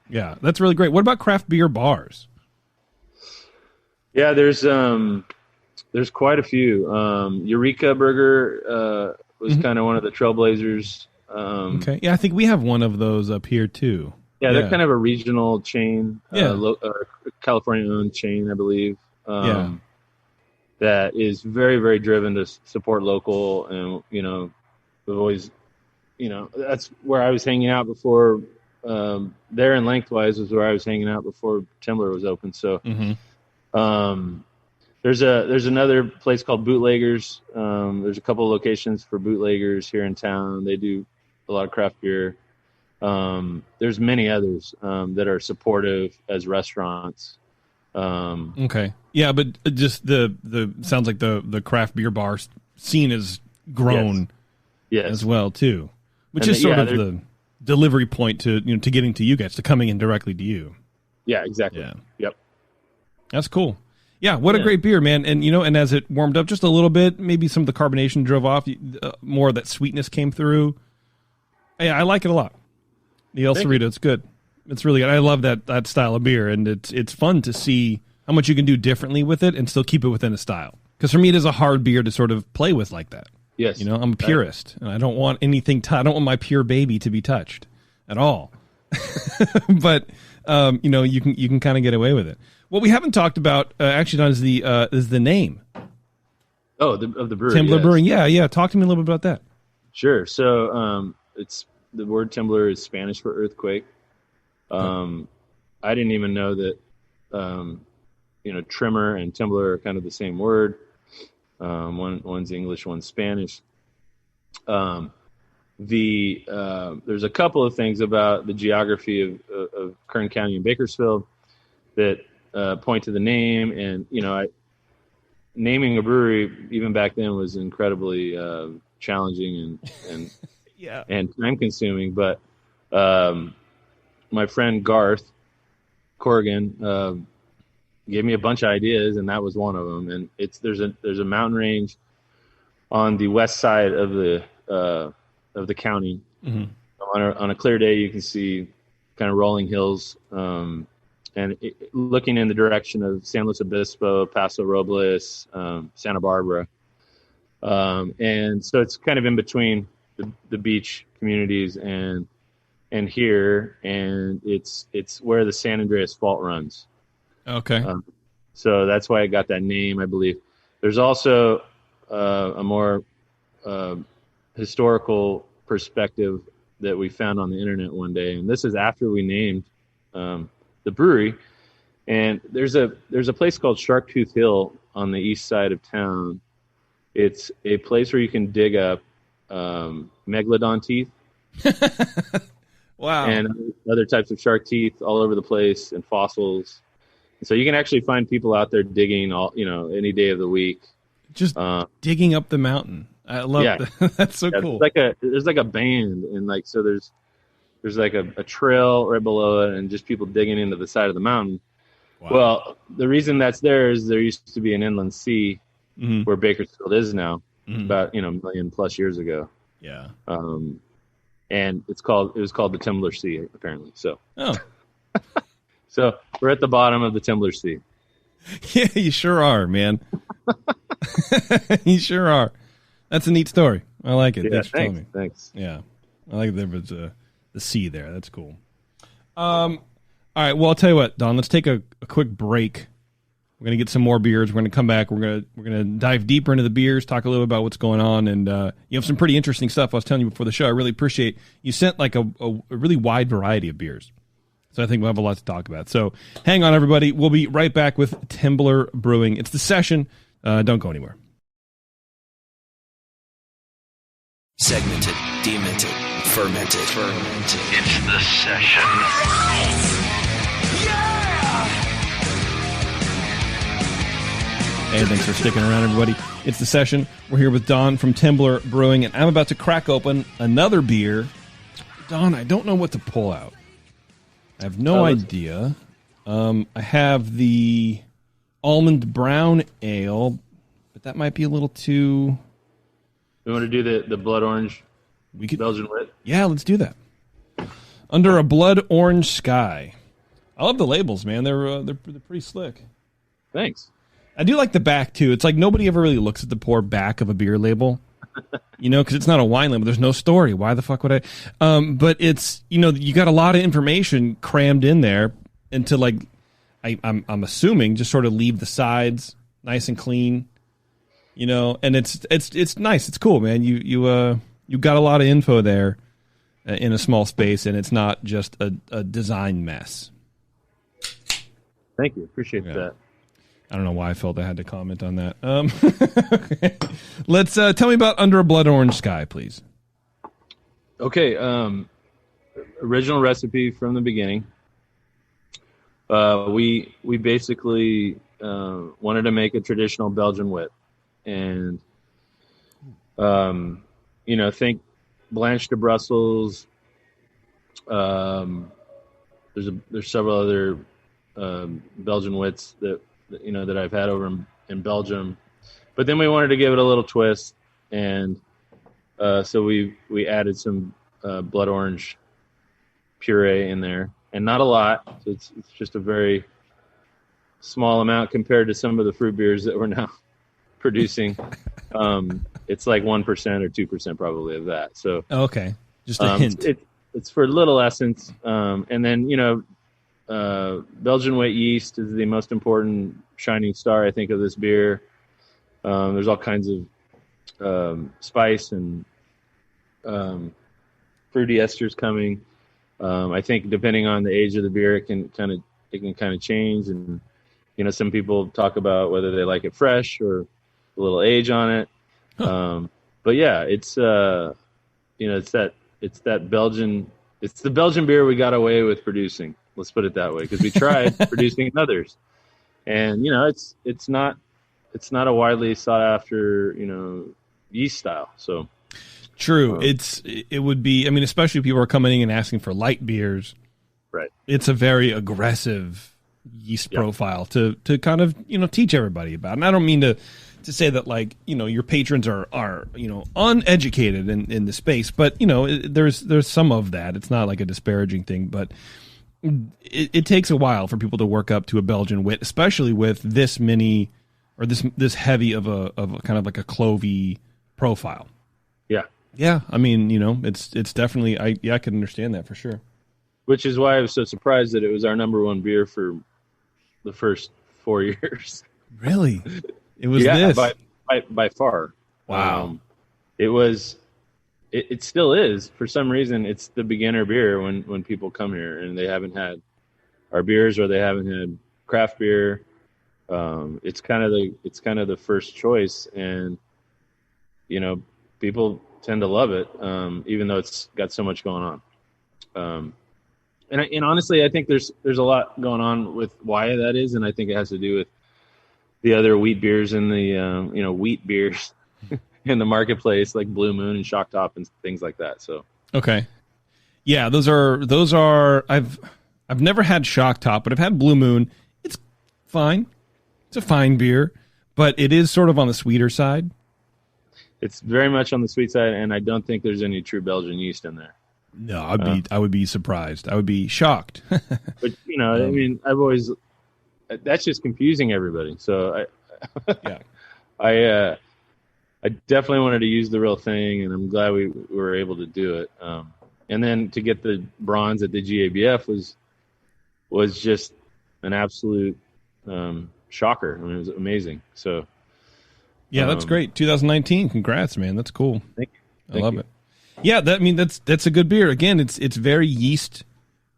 [SPEAKER 10] Yeah,
[SPEAKER 1] that's really great. What about craft beer bars?
[SPEAKER 10] Yeah, there's quite a few. Eureka Burger was kind of one of the trailblazers.
[SPEAKER 1] Okay, yeah, I think we have one of those up here too.
[SPEAKER 10] Yeah, they're kind of a regional chain, California-owned chain, I believe. That is very, very driven to support local, and we've always, that's where I was hanging out before. There and Lengthwise was where I was hanging out before Temblor was open. So, there's another place called Bootleggers. There's a couple of locations for Bootleggers here in town. They do a lot of craft beer. There's many others that are supportive as restaurants.
[SPEAKER 1] Okay. Yeah, but just the sounds like the craft beer bar scene has grown as well too, which is sort of the delivery point to to getting to you guys, to coming in directly to you.
[SPEAKER 10] Yeah, exactly. Yeah. Yep.
[SPEAKER 1] That's cool. Yeah, what a great beer, man. And and as it warmed up just a little bit, maybe some of the carbonation drove off, more of that sweetness came through. Yeah, I like it a lot. The El Cerrito, it's good. It's really good. I love that style of beer, and it's fun to see how much you can do differently with it and still keep it within a style. Because for me, it is a hard beer to sort of play with like that.
[SPEAKER 10] Yes.
[SPEAKER 1] I'm a purist, and I don't want anything. I don't want my pure baby to be touched at all. But you can kind of get away with it. What we haven't talked about actually, Don, is the name.
[SPEAKER 10] Oh, of the brewery.
[SPEAKER 1] Temblor Brewing. Yeah. Talk to me a little bit about that.
[SPEAKER 10] Sure. So it's the word Temblor is Spanish for earthquake. I didn't even know that. Trimmer and Temblor are kind of the same word. One's English, one's Spanish. There's a couple of things about the geography of Kern County and Bakersfield that point to the name. And naming a brewery even back then was incredibly challenging and and time consuming. But my friend Garth Corrigan gave me a bunch of ideas, and that was one of them. And there's a mountain range on the west side of the county. On a clear day, you can see kind of rolling hills, and looking in the direction of San Luis Obispo, Paso Robles, Santa Barbara, and so it's kind of in between the beach communities and here, and it's where the San Andreas Fault runs.
[SPEAKER 1] Okay.
[SPEAKER 10] So that's why I got that name, I believe. There's also a more historical perspective that we found on the internet one day, and this is after we named the brewery. And there's a place called Sharktooth Hill on the east side of town. It's a place where you can dig up megalodon teeth.
[SPEAKER 1] Wow.
[SPEAKER 10] And other types of shark teeth all over the place, and fossils. So you can actually find people out there digging any day of the week.
[SPEAKER 1] Just digging up the mountain. I love that. That's so cool.
[SPEAKER 10] There's like a band, and so there's like a trail right below it, and just people digging into the side of the mountain. Wow. Well, the reason that's there is there used to be an inland sea where Bakersfield is now, about a million plus years ago.
[SPEAKER 1] Yeah.
[SPEAKER 10] And it was called the Temblor Sea, apparently. So.
[SPEAKER 1] Oh.
[SPEAKER 10] So we're at the bottom of the Temblor Sea.
[SPEAKER 1] Yeah, you sure are, man. You sure are. That's a neat story. I like it.
[SPEAKER 10] Yeah, thanks.
[SPEAKER 1] Yeah, I like there was the sea there. That's cool. All right. Well, I'll tell you what, Don. Let's take a quick break. We're gonna get some more beers. We're gonna come back. We're gonna dive deeper into the beers. Talk a little about what's going on, and you have some pretty interesting stuff. I was telling you before the show. I really appreciate you sent like a really wide variety of beers. So I think we'll have a lot to talk about. So hang on, everybody. We'll be right back with Temblor Brewing. It's the session. Don't go anywhere.
[SPEAKER 5] Segmented, demented, fermented.
[SPEAKER 8] It's the session.
[SPEAKER 1] Hey, thanks for sticking around, everybody. It's the session. We're here with Don from Temblor Brewing, and I'm about to crack open another beer. Don, I don't know what to pull out. I have no idea. I have the almond brown ale. but that might be a little too.
[SPEAKER 10] We want to do the blood orange Belgian wit?
[SPEAKER 1] Yeah, let's do that. Under a blood orange sky. I love the labels, man. They're pretty slick.
[SPEAKER 10] Thanks.
[SPEAKER 1] I do like the back, too. It's like nobody ever really looks at the poor back of a beer label, because it's not a wine label. There's no story. Why the fuck would I? But it's, you got a lot of information crammed in there into, like, I'm assuming just sort of leave the sides nice and clean, and it's nice. It's cool, man. You got a lot of info there in a small space, and it's not just a design mess.
[SPEAKER 10] Thank you. Appreciate that.
[SPEAKER 1] I don't know why I felt I had to comment on that. Okay. Let's tell me about Under a Blood Orange Sky, please.
[SPEAKER 10] Okay. Original recipe from the beginning. We basically wanted to make a traditional Belgian wit, and think Blanche de Brussels. There's several other Belgian wits that I've had over in Belgium, but then we wanted to give it a little twist, and so we added some blood orange puree in there, and not a lot. So it's just a very small amount compared to some of the fruit beers that we're now producing. It's like 1% or 2% probably of that. So
[SPEAKER 1] okay, just a hint.
[SPEAKER 10] It's for little essence, and then Belgian wheat yeast is the most important shining star, I think, of this beer. There's all kinds of spice and fruity esters coming. I think depending on the age of the beer, it can kind of change. And some people talk about whether they like it fresh or a little age on it. But yeah, it's the Belgian beer we got away with producing. Let's put it that way, because we tried producing others, and it's not a widely sought after yeast style. So
[SPEAKER 1] true, it would be. I mean, especially if people are coming in and asking for light beers,
[SPEAKER 10] right? It's
[SPEAKER 1] a very aggressive yeast profile to kind of teach everybody about. And I don't mean to say that like your patrons are uneducated in the space, but there's some of that. It's not like a disparaging thing, but it takes a while for people to work up to a Belgian wit, especially with this many or this heavy of a kind of like a clovey profile. Yeah. I mean, it's definitely I can understand that for sure.
[SPEAKER 10] Which is why I was so surprised that it was our number one beer for the first 4 years.
[SPEAKER 1] Really? It was this
[SPEAKER 10] by far.
[SPEAKER 1] Wow.
[SPEAKER 10] It still is. For some reason, it's the beginner beer when people come here and they haven't had our beers or they haven't had craft beer. It's kind of the first choice, and people tend to love it, even though it's got so much going on. And honestly, I think there's a lot going on with why that is, and I think it has to do with the other wheat beers and the wheat beers in the marketplace, like Blue Moon and Shock Top and things like that. So
[SPEAKER 1] okay, yeah, those are I've never had Shock Top, but I've had Blue Moon. It's fine. It's a fine beer, but it is sort of on the sweeter side.
[SPEAKER 10] It's very much on the sweet side, and I don't think there's any true Belgian yeast in there.
[SPEAKER 1] No, I would be surprised. I would be shocked.
[SPEAKER 10] But I mean, that's just confusing everybody. So I definitely wanted to use the real thing, and I'm glad we were able to do it. And then to get the bronze at the GABF was just an absolute shocker. I mean, it was amazing. So
[SPEAKER 1] yeah, that's great. 2019. Congrats, man. That's cool.
[SPEAKER 10] Thank you.
[SPEAKER 1] I love it. Yeah, that's a good beer. Again, it's very yeast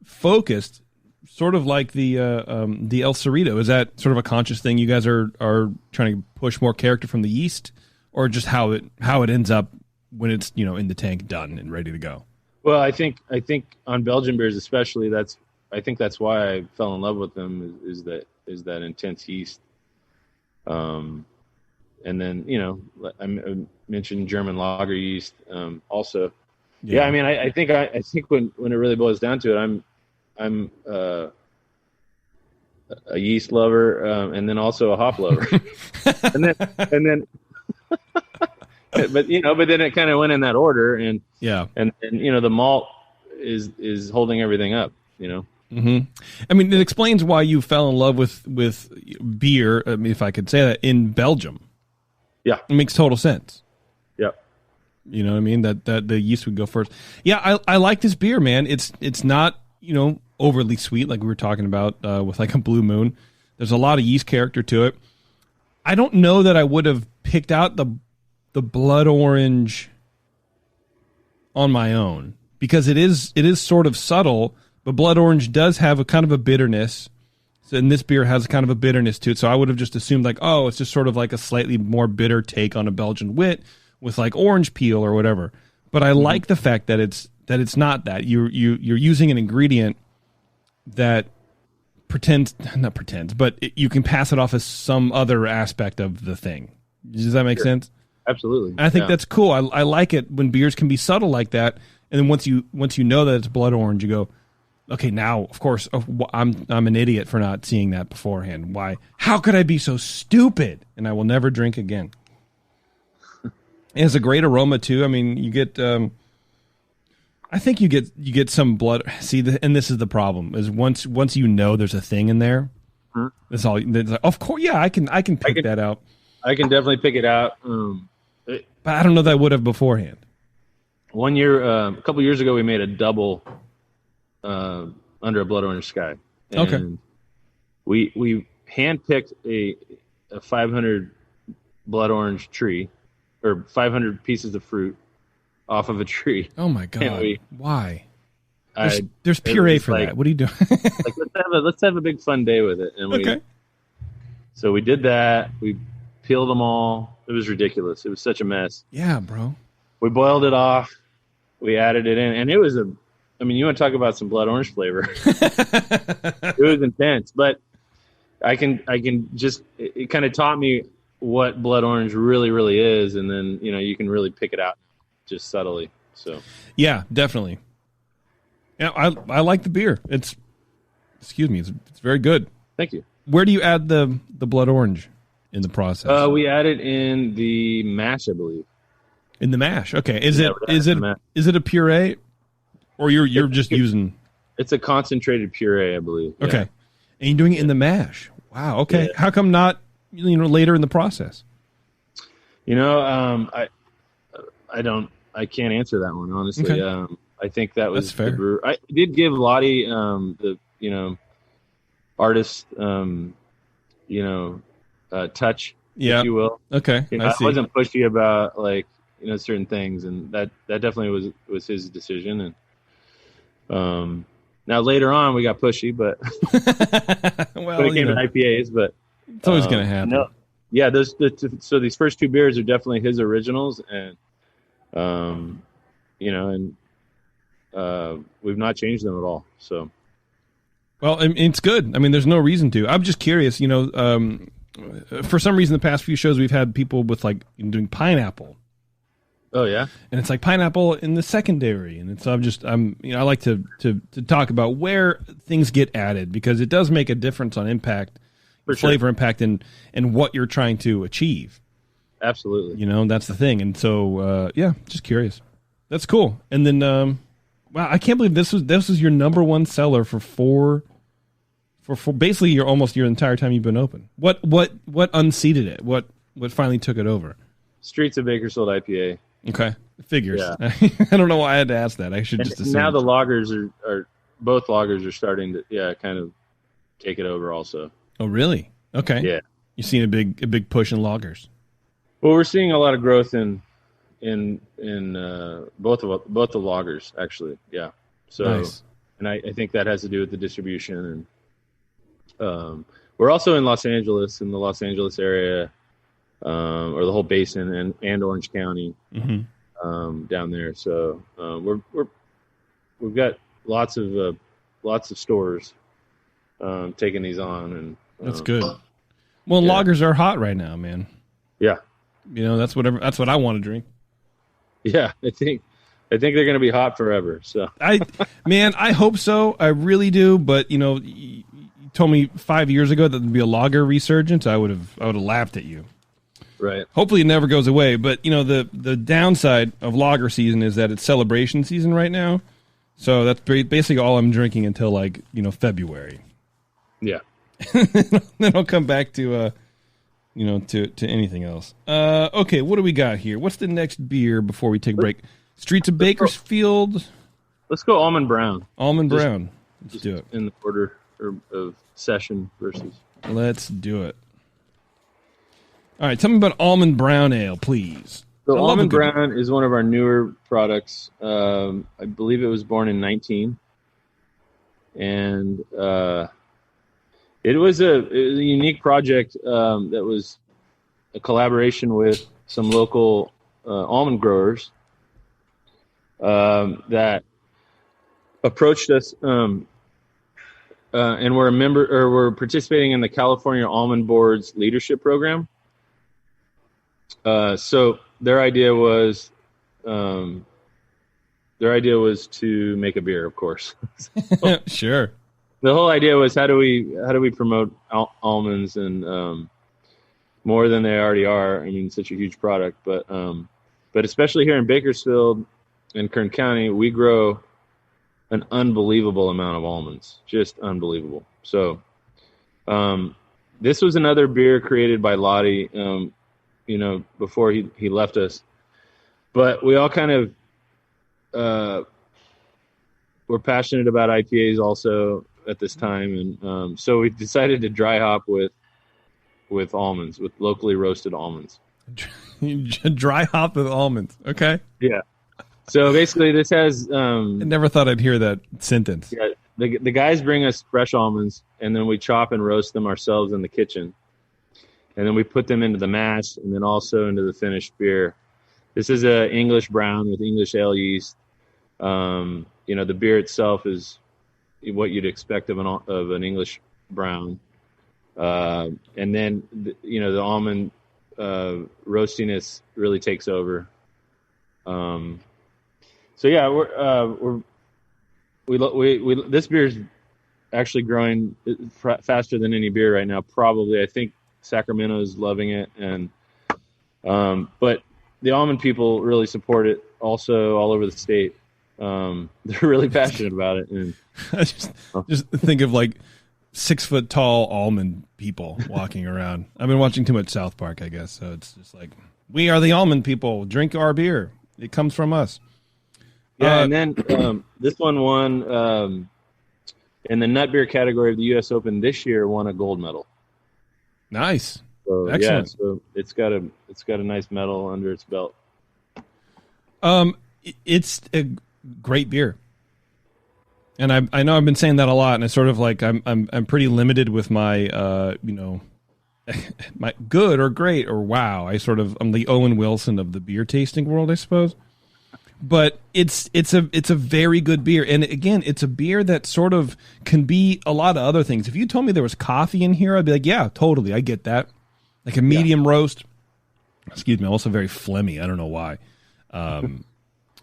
[SPEAKER 1] focused, sort of like the El Cerrito. Is that sort of a conscious thing? You guys are trying to push more character from the yeast, or just how it ends up when it's in the tank, done and ready to go?
[SPEAKER 10] Well, I think on Belgian beers especially, that's why I fell in love with them is that intense yeast. And then I mentioned German lager yeast also. Yeah, I mean I think when it really boils down to it, a yeast lover, and then also a hop lover. and then, but then it kind of went in that order, and the malt is holding everything up,
[SPEAKER 1] Mm-hmm. I mean, it explains why you fell in love with beer, I mean, if I could say that, in Belgium.
[SPEAKER 10] Yeah.
[SPEAKER 1] It makes total sense.
[SPEAKER 10] Yep.
[SPEAKER 1] You know what I mean? That the yeast would go first. Yeah, I like this beer, man. It's not, overly sweet like we were talking about with like a Blue Moon. There's a lot of yeast character to it. I don't know that I would have picked out the blood orange on my own, because it is sort of subtle, but blood orange does have a kind of a bitterness. So, and this beer has kind of a bitterness to it. So I would have just assumed like, oh, it's just sort of like a slightly more bitter take on a Belgian wit with like orange peel or whatever. But I like the fact that it's not that. You're using an ingredient that not pretends, but you can pass it off as some other aspect of the thing. Does that make sense?
[SPEAKER 10] Absolutely.
[SPEAKER 1] And I think that's cool. I like it when beers can be subtle like that. And then once you know that it's blood orange, you go, okay, now, of course, I'm an idiot for not seeing that beforehand. Why? How could I be so stupid? And I will never drink again. It has a great aroma too. I mean, you get, I think you get some blood. See, and this is the problem: is once you know there's a thing in there, that's all. That's like, of course, yeah, I can pick that out.
[SPEAKER 10] I can definitely pick it out.
[SPEAKER 1] But I don't know that I would have beforehand.
[SPEAKER 10] One year, a couple years ago, we made a double. Under a blood orange sky. And
[SPEAKER 1] okay.
[SPEAKER 10] We handpicked a 500 blood orange tree, or 500 pieces of fruit off of a tree.
[SPEAKER 1] Oh my God! Why? There's
[SPEAKER 10] it
[SPEAKER 1] puree
[SPEAKER 10] was
[SPEAKER 1] for
[SPEAKER 10] like,
[SPEAKER 1] that. What are you doing?
[SPEAKER 10] like let's have a big fun day with it. And
[SPEAKER 1] okay.
[SPEAKER 10] So we did that. We peeled them all. It was ridiculous. It was such a mess.
[SPEAKER 1] Yeah, bro.
[SPEAKER 10] We boiled it off. We added it in, and it was I mean, you want to talk about some blood orange flavor. It was intense, but I can just, it kind of taught me what blood orange really, really is. And then, you can really pick it out just subtly. So,
[SPEAKER 1] yeah, definitely. Yeah. I like the beer. It's very good.
[SPEAKER 10] Thank you.
[SPEAKER 1] Where do you add the blood orange in the process?
[SPEAKER 10] We add it in the mash, I believe.
[SPEAKER 1] In the mash. Okay. Is it a puree? Or you're just using...
[SPEAKER 10] It's a concentrated puree, I believe.
[SPEAKER 1] Okay. Yeah. And you're doing it in the mash. Wow, okay. Yeah. How come not later in the process?
[SPEAKER 10] I can't answer that one, honestly. Okay. I think that was
[SPEAKER 1] fair.
[SPEAKER 10] The brewer. I did give Lottie the artist touch, if you will.
[SPEAKER 1] Okay.
[SPEAKER 10] I wasn't pushy about certain things, and that definitely was his decision. And now later on we got pushy, but when it came to IPAs, but
[SPEAKER 1] it's always going to happen.
[SPEAKER 10] No, yeah, so these first two beers are definitely his originals, and we've not changed them at all. So,
[SPEAKER 1] well, it's good. I mean, there's no reason to. I'm just curious. For some reason, the past few shows we've had people with doing pineapple.
[SPEAKER 10] Oh yeah,
[SPEAKER 1] and it's like pineapple in the secondary, and it's I like to talk about where things get added, because it does make a difference on impact, flavor impact, and what you're trying to achieve.
[SPEAKER 10] Absolutely,
[SPEAKER 1] that's the thing, and so just curious. That's cool. And then wow, I can't believe this was your number one seller for basically your entire time you've been open. What unseated it? What finally took it over?
[SPEAKER 10] Streets of Bakersfield IPA.
[SPEAKER 1] Okay, figures.
[SPEAKER 10] Yeah.
[SPEAKER 1] I don't know why I had to ask that. I should just assume.
[SPEAKER 10] Now the lagers are both lagers are starting to kind of take it over also.
[SPEAKER 1] Oh really? Okay.
[SPEAKER 10] Yeah.
[SPEAKER 1] You've seen a big push in lagers.
[SPEAKER 10] Well, we're seeing a lot of growth in both the lagers actually. Yeah. So
[SPEAKER 1] nice.
[SPEAKER 10] And I think that has to do with the distribution, and we're also in the Los Angeles area. Or the whole basin and Orange County, down there. So we've got lots of stores taking these on, and
[SPEAKER 1] that's good. Well, lagers are hot right now, man.
[SPEAKER 10] Yeah,
[SPEAKER 1] that's what I want to drink.
[SPEAKER 10] Yeah, I think they're going to be hot forever. So
[SPEAKER 1] I hope so. I really do. But told me 5 years ago that there'd be a lager resurgence, I would have laughed at you.
[SPEAKER 10] Right.
[SPEAKER 1] Hopefully it never goes away. But the downside of lager season is that it's celebration season right now. So that's basically all I'm drinking until February.
[SPEAKER 10] Yeah.
[SPEAKER 1] Then I'll come back to to anything else. Okay, what do we got here? What's the next beer before we take a break? Streets of Bakersfield.
[SPEAKER 10] Let's go Almond Brown.
[SPEAKER 1] Almond Brown. Let's do it.
[SPEAKER 10] In the order of session versus.
[SPEAKER 1] Let's do it. All right, tell me about Almond Brown Ale, please.
[SPEAKER 10] So Almond Brown is one of our newer products. I believe it was born in 19. And it was a unique project that was a collaboration with some local almond growers that approached us and we're participating in the California Almond Board's leadership program. So their idea was to make a beer, of course.
[SPEAKER 1] Sure.
[SPEAKER 10] The whole idea was how do we promote almonds and more than they already are. I mean, such a huge product, but especially here in Bakersfield and Kern County, we grow an unbelievable amount of almonds, just unbelievable. So this was another beer created by Lottie, before he left us. But we all kind of were passionate about IPAs also at this time, and so we decided to dry hop with almonds, with locally roasted almonds.
[SPEAKER 1] Dry hop with almonds. Okay.
[SPEAKER 10] Yeah. So basically, this has.
[SPEAKER 1] I never thought I'd hear that sentence.
[SPEAKER 10] Yeah. The guys bring us fresh almonds, and then we chop and roast them ourselves in the kitchen, and then we put them into the mash, and then also into the finished beer. This is a English brown with English ale yeast. The beer itself is what you'd expect of an English brown, and then the almond roastiness really takes over. So yeah, we this beer's actually growing faster than any beer right now. Probably, I think Sacramento's loving it, and but the almond people really support it. Also, all over the state. They're really passionate about it. And
[SPEAKER 1] I just think of 6 foot tall almond people walking around. I've been watching too much South Park, I guess. So it's just we are the almond people. Drink our beer. It comes from us.
[SPEAKER 10] Yeah, and then this one won in the nut beer category of the U.S. Open this year. Won a gold medal.
[SPEAKER 1] Nice.
[SPEAKER 10] So,
[SPEAKER 1] excellent.
[SPEAKER 10] Yeah, so it's got a nice medal under its belt.
[SPEAKER 1] It's a great beer, and I know I've been saying that a lot, and it's sort of I'm pretty limited with my my good or great or wow. I'm the Owen Wilson of the beer tasting world, I suppose. But it's a very good beer, and again, it's a beer that sort of can be a lot of other things. If you told me there was coffee in here, I'd be like, yeah, totally, I get that. Like a medium roast. Excuse me, I'm also very phlegmy. I don't know why.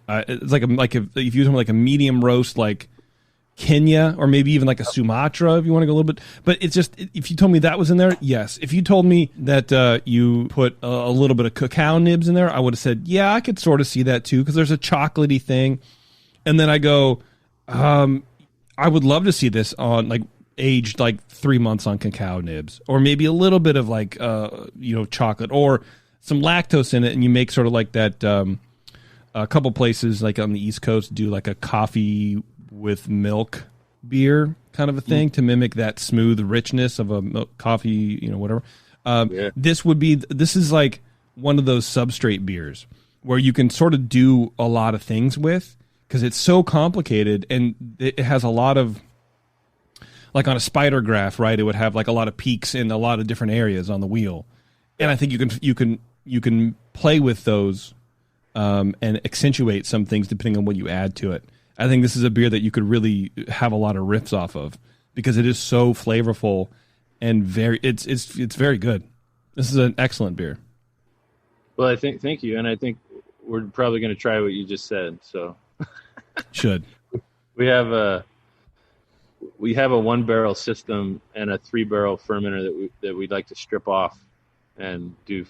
[SPEAKER 1] It's if you told me a medium roast, like Kenya, or maybe even like a Sumatra, if you want to go a little bit. But it's just, if you told me that was in there, yes. If you told me that you put a little bit of cacao nibs in there, I would have said, yeah, I could sort of see that too, because there's a chocolatey thing. And then I go, I would love to see this on aged 3 months on cacao nibs, or maybe a little bit of chocolate or some lactose in it, and you make sort of like that. A couple places on the East Coast do a coffee with milk beer kind of a thing to mimic that smooth richness of a milk coffee, whatever. This is one of those substrate beers where you can sort of do a lot of things with, because it's so complicated, and it has a lot of, on a spider graph, right? It would have a lot of peaks in a lot of different areas on the wheel. And I think you can play with those and accentuate some things depending on what you add to it. I think this is a beer that you could really have a lot of riffs off of, because it is so flavorful and it's very good. This is an excellent beer.
[SPEAKER 10] Well, thank you, and I think we're probably going to try what you just said. So
[SPEAKER 1] should
[SPEAKER 10] we have we have a 1-barrel system and a 3-barrel fermenter that we'd like to strip off and do,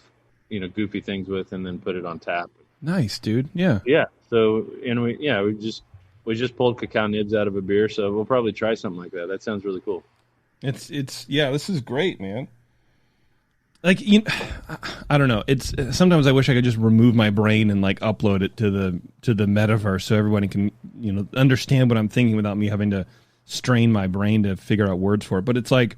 [SPEAKER 10] goofy things with, and then put it on tap.
[SPEAKER 1] Nice, dude. Yeah.
[SPEAKER 10] Yeah. So, and we just pulled cacao nibs out of a beer, so we'll probably try something like that. That sounds really cool.
[SPEAKER 1] It's this is great, man. Like, I don't know. It's sometimes I wish I could just remove my brain and like upload it to the metaverse so everybody can, understand what I'm thinking without me having to strain my brain to figure out words for it. But it's like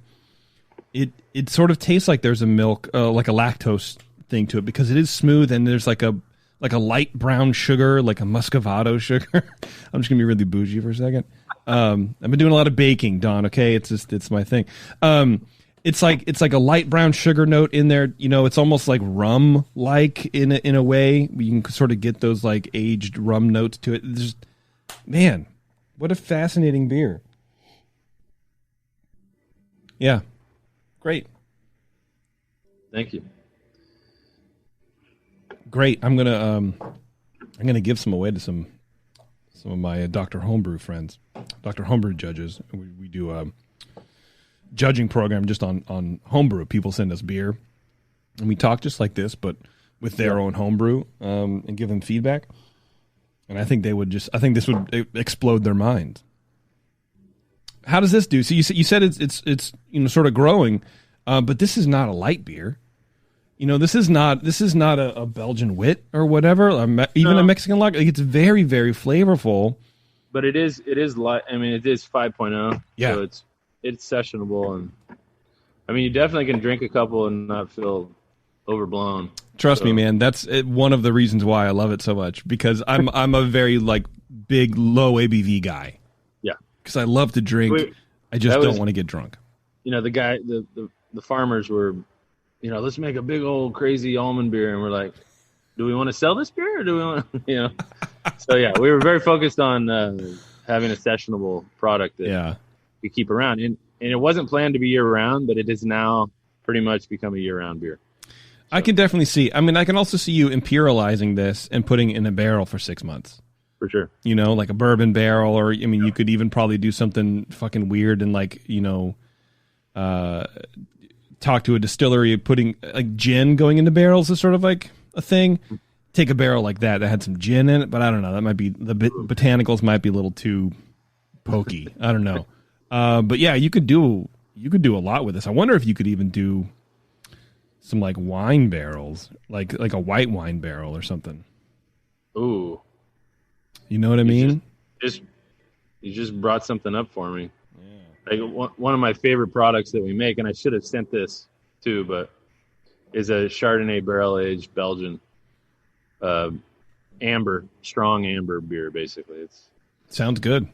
[SPEAKER 1] it sort of tastes like there's a milk, like a lactose thing to it, because it is smooth and there's like a light brown sugar, like a muscovado sugar. I'm just gonna be really bougie for a second. I've been doing a lot of baking, Don. Okay, it's my thing. It's like a light brown sugar note in there. It's almost like rum, like in a way. You can sort of get those like aged rum notes to it. Man, what a fascinating beer. Yeah, great.
[SPEAKER 10] Thank you.
[SPEAKER 1] Great. I'm gonna give some away to some of my Dr. Homebrew friends, Dr. Homebrew judges. We do a judging program just on homebrew. People send us beer, and we talk just like this, but with their own homebrew, and give them feedback. And I think this would explode their minds. How does this do? So you said it's sort of growing, but this is not a light beer. This is not a Belgian wit or whatever, even a Mexican lager. Like, it's very, very flavorful.
[SPEAKER 10] But it is light. I mean, it is 5.0.
[SPEAKER 1] Yeah.
[SPEAKER 10] So it's sessionable, and I mean, you definitely can drink a couple and not feel overblown.
[SPEAKER 1] Trust me, man. That's one of the reasons why I love it so much, because I'm a very like big low ABV guy.
[SPEAKER 10] Yeah.
[SPEAKER 1] Because I love to drink. I just don't want to get drunk.
[SPEAKER 10] The farmers were, let's make a big old crazy almond beer, and we're like, do we want to sell this beer, or do we want, So yeah, we were very focused on having a sessionable product that we keep around, and it wasn't planned to be year round, but it has now pretty much become a year round beer. So.
[SPEAKER 1] I can definitely see. I mean, I can also see you imperializing this and putting it in a barrel for 6 months.
[SPEAKER 10] For sure.
[SPEAKER 1] Like a bourbon barrel, or you could even probably do something fucking weird and like, talk to a distillery, putting like gin going into barrels is sort of like a thing. Take a barrel like that had some gin in it, but I don't know. That might be the botanicals might be a little too pokey. I don't know. But yeah, you could do a lot with this. I wonder if you could even do some like wine barrels, like a white wine barrel or something.
[SPEAKER 10] Ooh,
[SPEAKER 1] you know what I mean?
[SPEAKER 10] You just brought something up for me. Yeah. Like one of my favorite products that we make, and I should have sent this too, but is a Chardonnay barrel aged Belgian strong amber beer. Basically,
[SPEAKER 1] sounds good.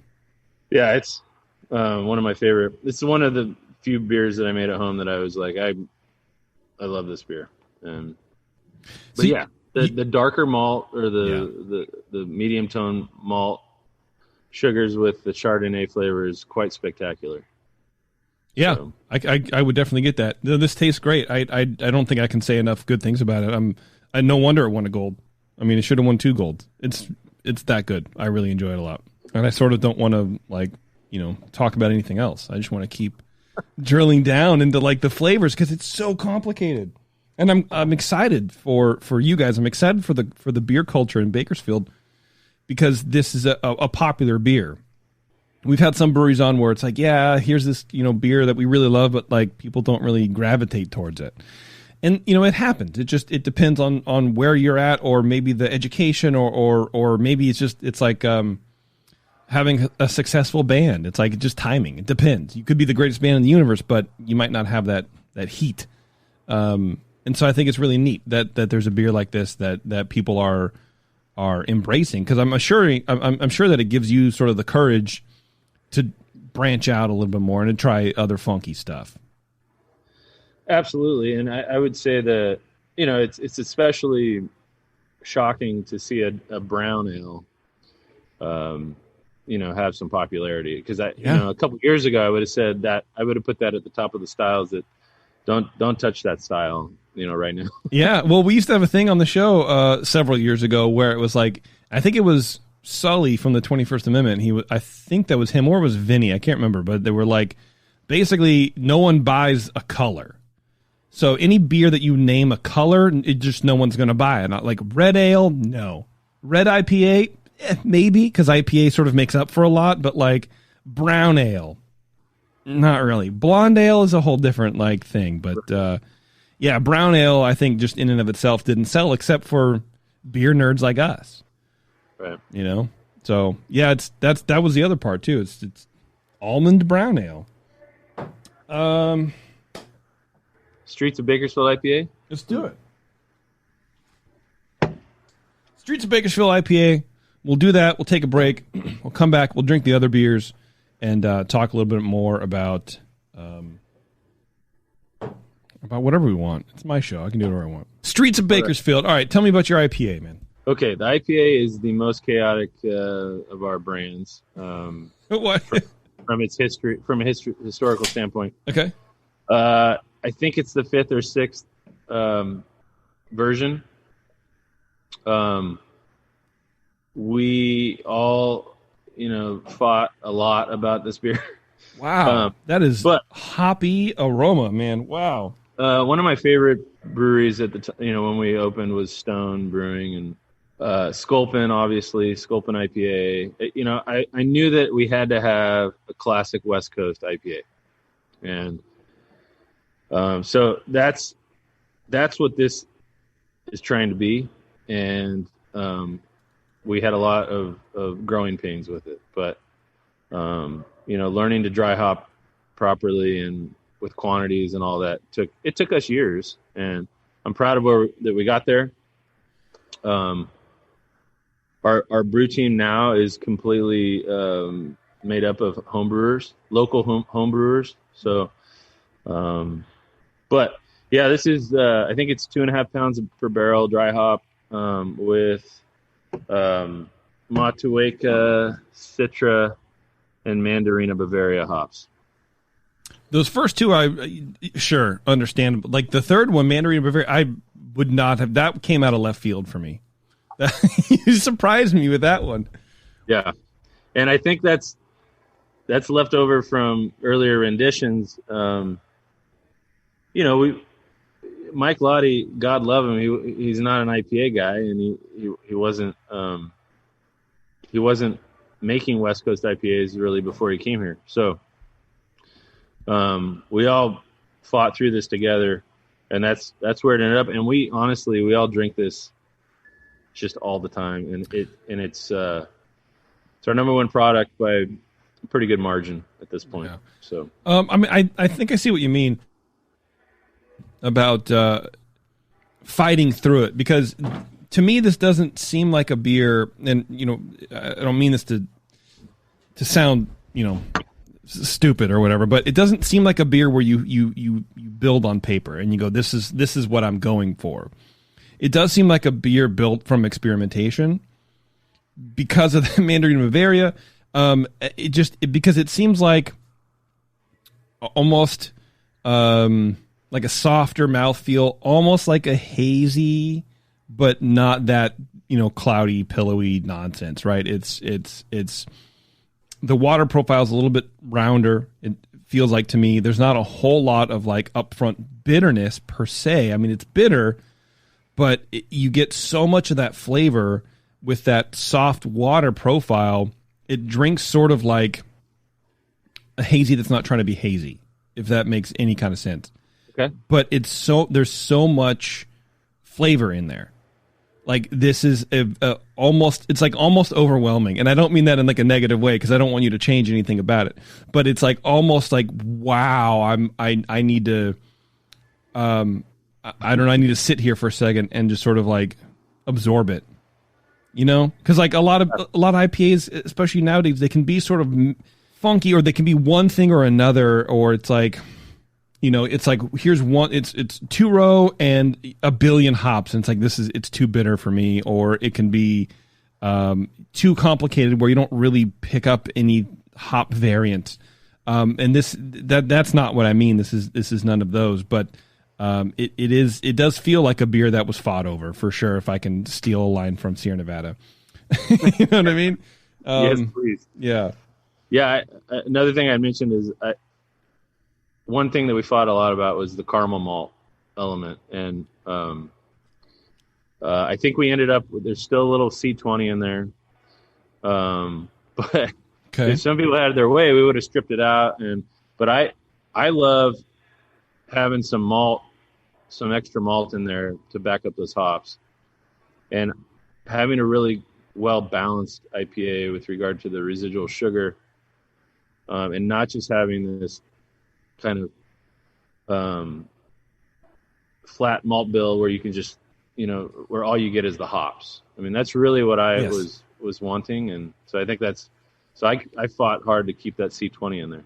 [SPEAKER 10] Yeah, it's one of my favorite. It's one of the few beers that I made at home that I was like, I love this beer. The darker malt or the medium tone malt sugars with the Chardonnay flavor is quite spectacular.
[SPEAKER 1] Yeah, so. I would definitely get that. This tastes great. I don't think I can say enough good things about it. No wonder it won a gold. I mean, it should have won 2 golds. It's that good. I really enjoy it a lot. And I sort of don't want to talk about anything else. I just want to keep drilling down into like the flavors, because it's so complicated. And I'm excited for you guys. I'm excited for the beer culture in Bakersfield, because this is a popular beer. We've had some breweries on where it's like, yeah, here's this beer that we really love, but like people don't really gravitate towards it. And it happens. It depends on where you're at, or maybe the education, or maybe it's like having a successful band. It's like just timing. It depends. You could be the greatest band in the universe, but you might not have that heat. And so I think it's really neat that there's a beer like this that people are embracing, because I'm sure that it gives you sort of the courage to branch out a little bit more and to try other funky stuff.
[SPEAKER 10] Absolutely. And I would say that, it's especially shocking to see a brown ale, have some popularity. Because a couple of years ago, I would have said that I would have put that at the top of the styles that don't touch that style, right now.
[SPEAKER 1] Yeah. Well, we used to have a thing on the show several years ago where it was like, I think it was Sully from the 21st Amendment. I think that was him, or it was Vinny. I can't remember, but they were like, basically, no one buys a color. So any beer that you name a color, it just no one's going to buy it. Not like red ale, no. Red IPA, maybe, because IPA sort of makes up for a lot. But like brown ale, not really. Blonde ale is a whole different like thing. But yeah, brown ale, I think just in and of itself didn't sell, except for beer nerds like us.
[SPEAKER 10] Right.
[SPEAKER 1] You know. So yeah, that was the other part too. It's almond brown ale.
[SPEAKER 10] Streets of Bakersfield IPA?
[SPEAKER 1] Let's do it. Streets of Bakersfield IPA. We'll do that. We'll take a break. We'll come back. We'll drink the other beers and talk a little bit more about whatever we want. It's my show. I can do whatever I want. Streets of Bakersfield. All right. Tell me about your IPA, man.
[SPEAKER 10] Okay. The IPA is the most chaotic of our brands.
[SPEAKER 1] What?
[SPEAKER 10] From its history, from a historical standpoint.
[SPEAKER 1] Okay.
[SPEAKER 10] I think it's the 5th or 6th version. We all, fought a lot about this beer.
[SPEAKER 1] Wow, that is hoppy aroma, man. Wow.
[SPEAKER 10] One of my favorite breweries at the when we opened was Stone Brewing, and Sculpin, obviously Sculpin IPA. I knew that we had to have a classic West Coast IPA, and so that's what this is trying to be, and we had a lot of growing pains with it, but learning to dry hop properly and with quantities and all that took us years, and I'm proud of that we got there. Our brew team now is completely made up of local home brewers. So, but yeah, this is I think it's 2.5 pounds per barrel dry hop with Matueka, Citra, and Mandarina Bavaria hops.
[SPEAKER 1] Those first two, sure, understandable. Like the third one, Mandarina Bavaria, I would not have. That came out of left field for me. You surprised me with that one.
[SPEAKER 10] Yeah, and I think that's left over from earlier renditions. Mike Lottie, God love him, he's not an IPA guy, and he wasn't making West Coast IPAs really before he came here. So we all fought through this together, and that's where it ended up. And we all drink this just all the time, and it's our number one product by a pretty good margin at this point. Yeah. So
[SPEAKER 1] I think I see what you mean about fighting through it, because to me this doesn't seem like a beer, and I don't mean this to sound stupid or whatever, but it doesn't seem like a beer where you build on paper and you go, this is what I'm going for. It does seem like a beer built from experimentation because of the Mandarin Bavaria. Because it seems like almost like a softer mouthfeel, almost like a hazy, but not that cloudy, pillowy nonsense, right? It's the water profile is a little bit rounder. It feels like to me there's not a whole lot of like upfront bitterness per se. I mean, it's bitter, but you get so much of that flavor with that soft water profile. It drinks sort of like a hazy that's not trying to be hazy, if that makes any kind of sense.
[SPEAKER 10] Okay.
[SPEAKER 1] But there's so much flavor in there. Like this is almost overwhelming, and I don't mean that in like a negative way, because I don't want you to change anything about it. But it's like almost like, wow, I need to I don't know, I need to sit here for a second and just sort of like absorb it, because like a lot of IPAs, especially nowadays, they can be sort of funky, or they can be one thing or another, or it's like, it's like, here's one, it's 2 row and a billion hops, and it's like, it's too bitter for me. Or it can be too complicated where you don't really pick up any hop variant. And that's not what I mean. This is none of those, but it does feel like a beer that was fought over, for sure, if I can steal a line from Sierra Nevada. You know what I mean?
[SPEAKER 10] Yes, please.
[SPEAKER 1] Yeah.
[SPEAKER 10] Yeah. Another thing I mentioned is one thing that we fought a lot about was the caramel malt element. And I think we ended up, there's still a little C20 in there. But if some people had their way, we would have stripped it out. But I love having some extra malt in there to back up those hops. And having a really well-balanced IPA with regard to the residual sugar, and not just having this kind of flat malt bill where you can just, where all you get is the hops. I mean, that's really what I was wanting. And so I think I fought hard to keep that C20 in there.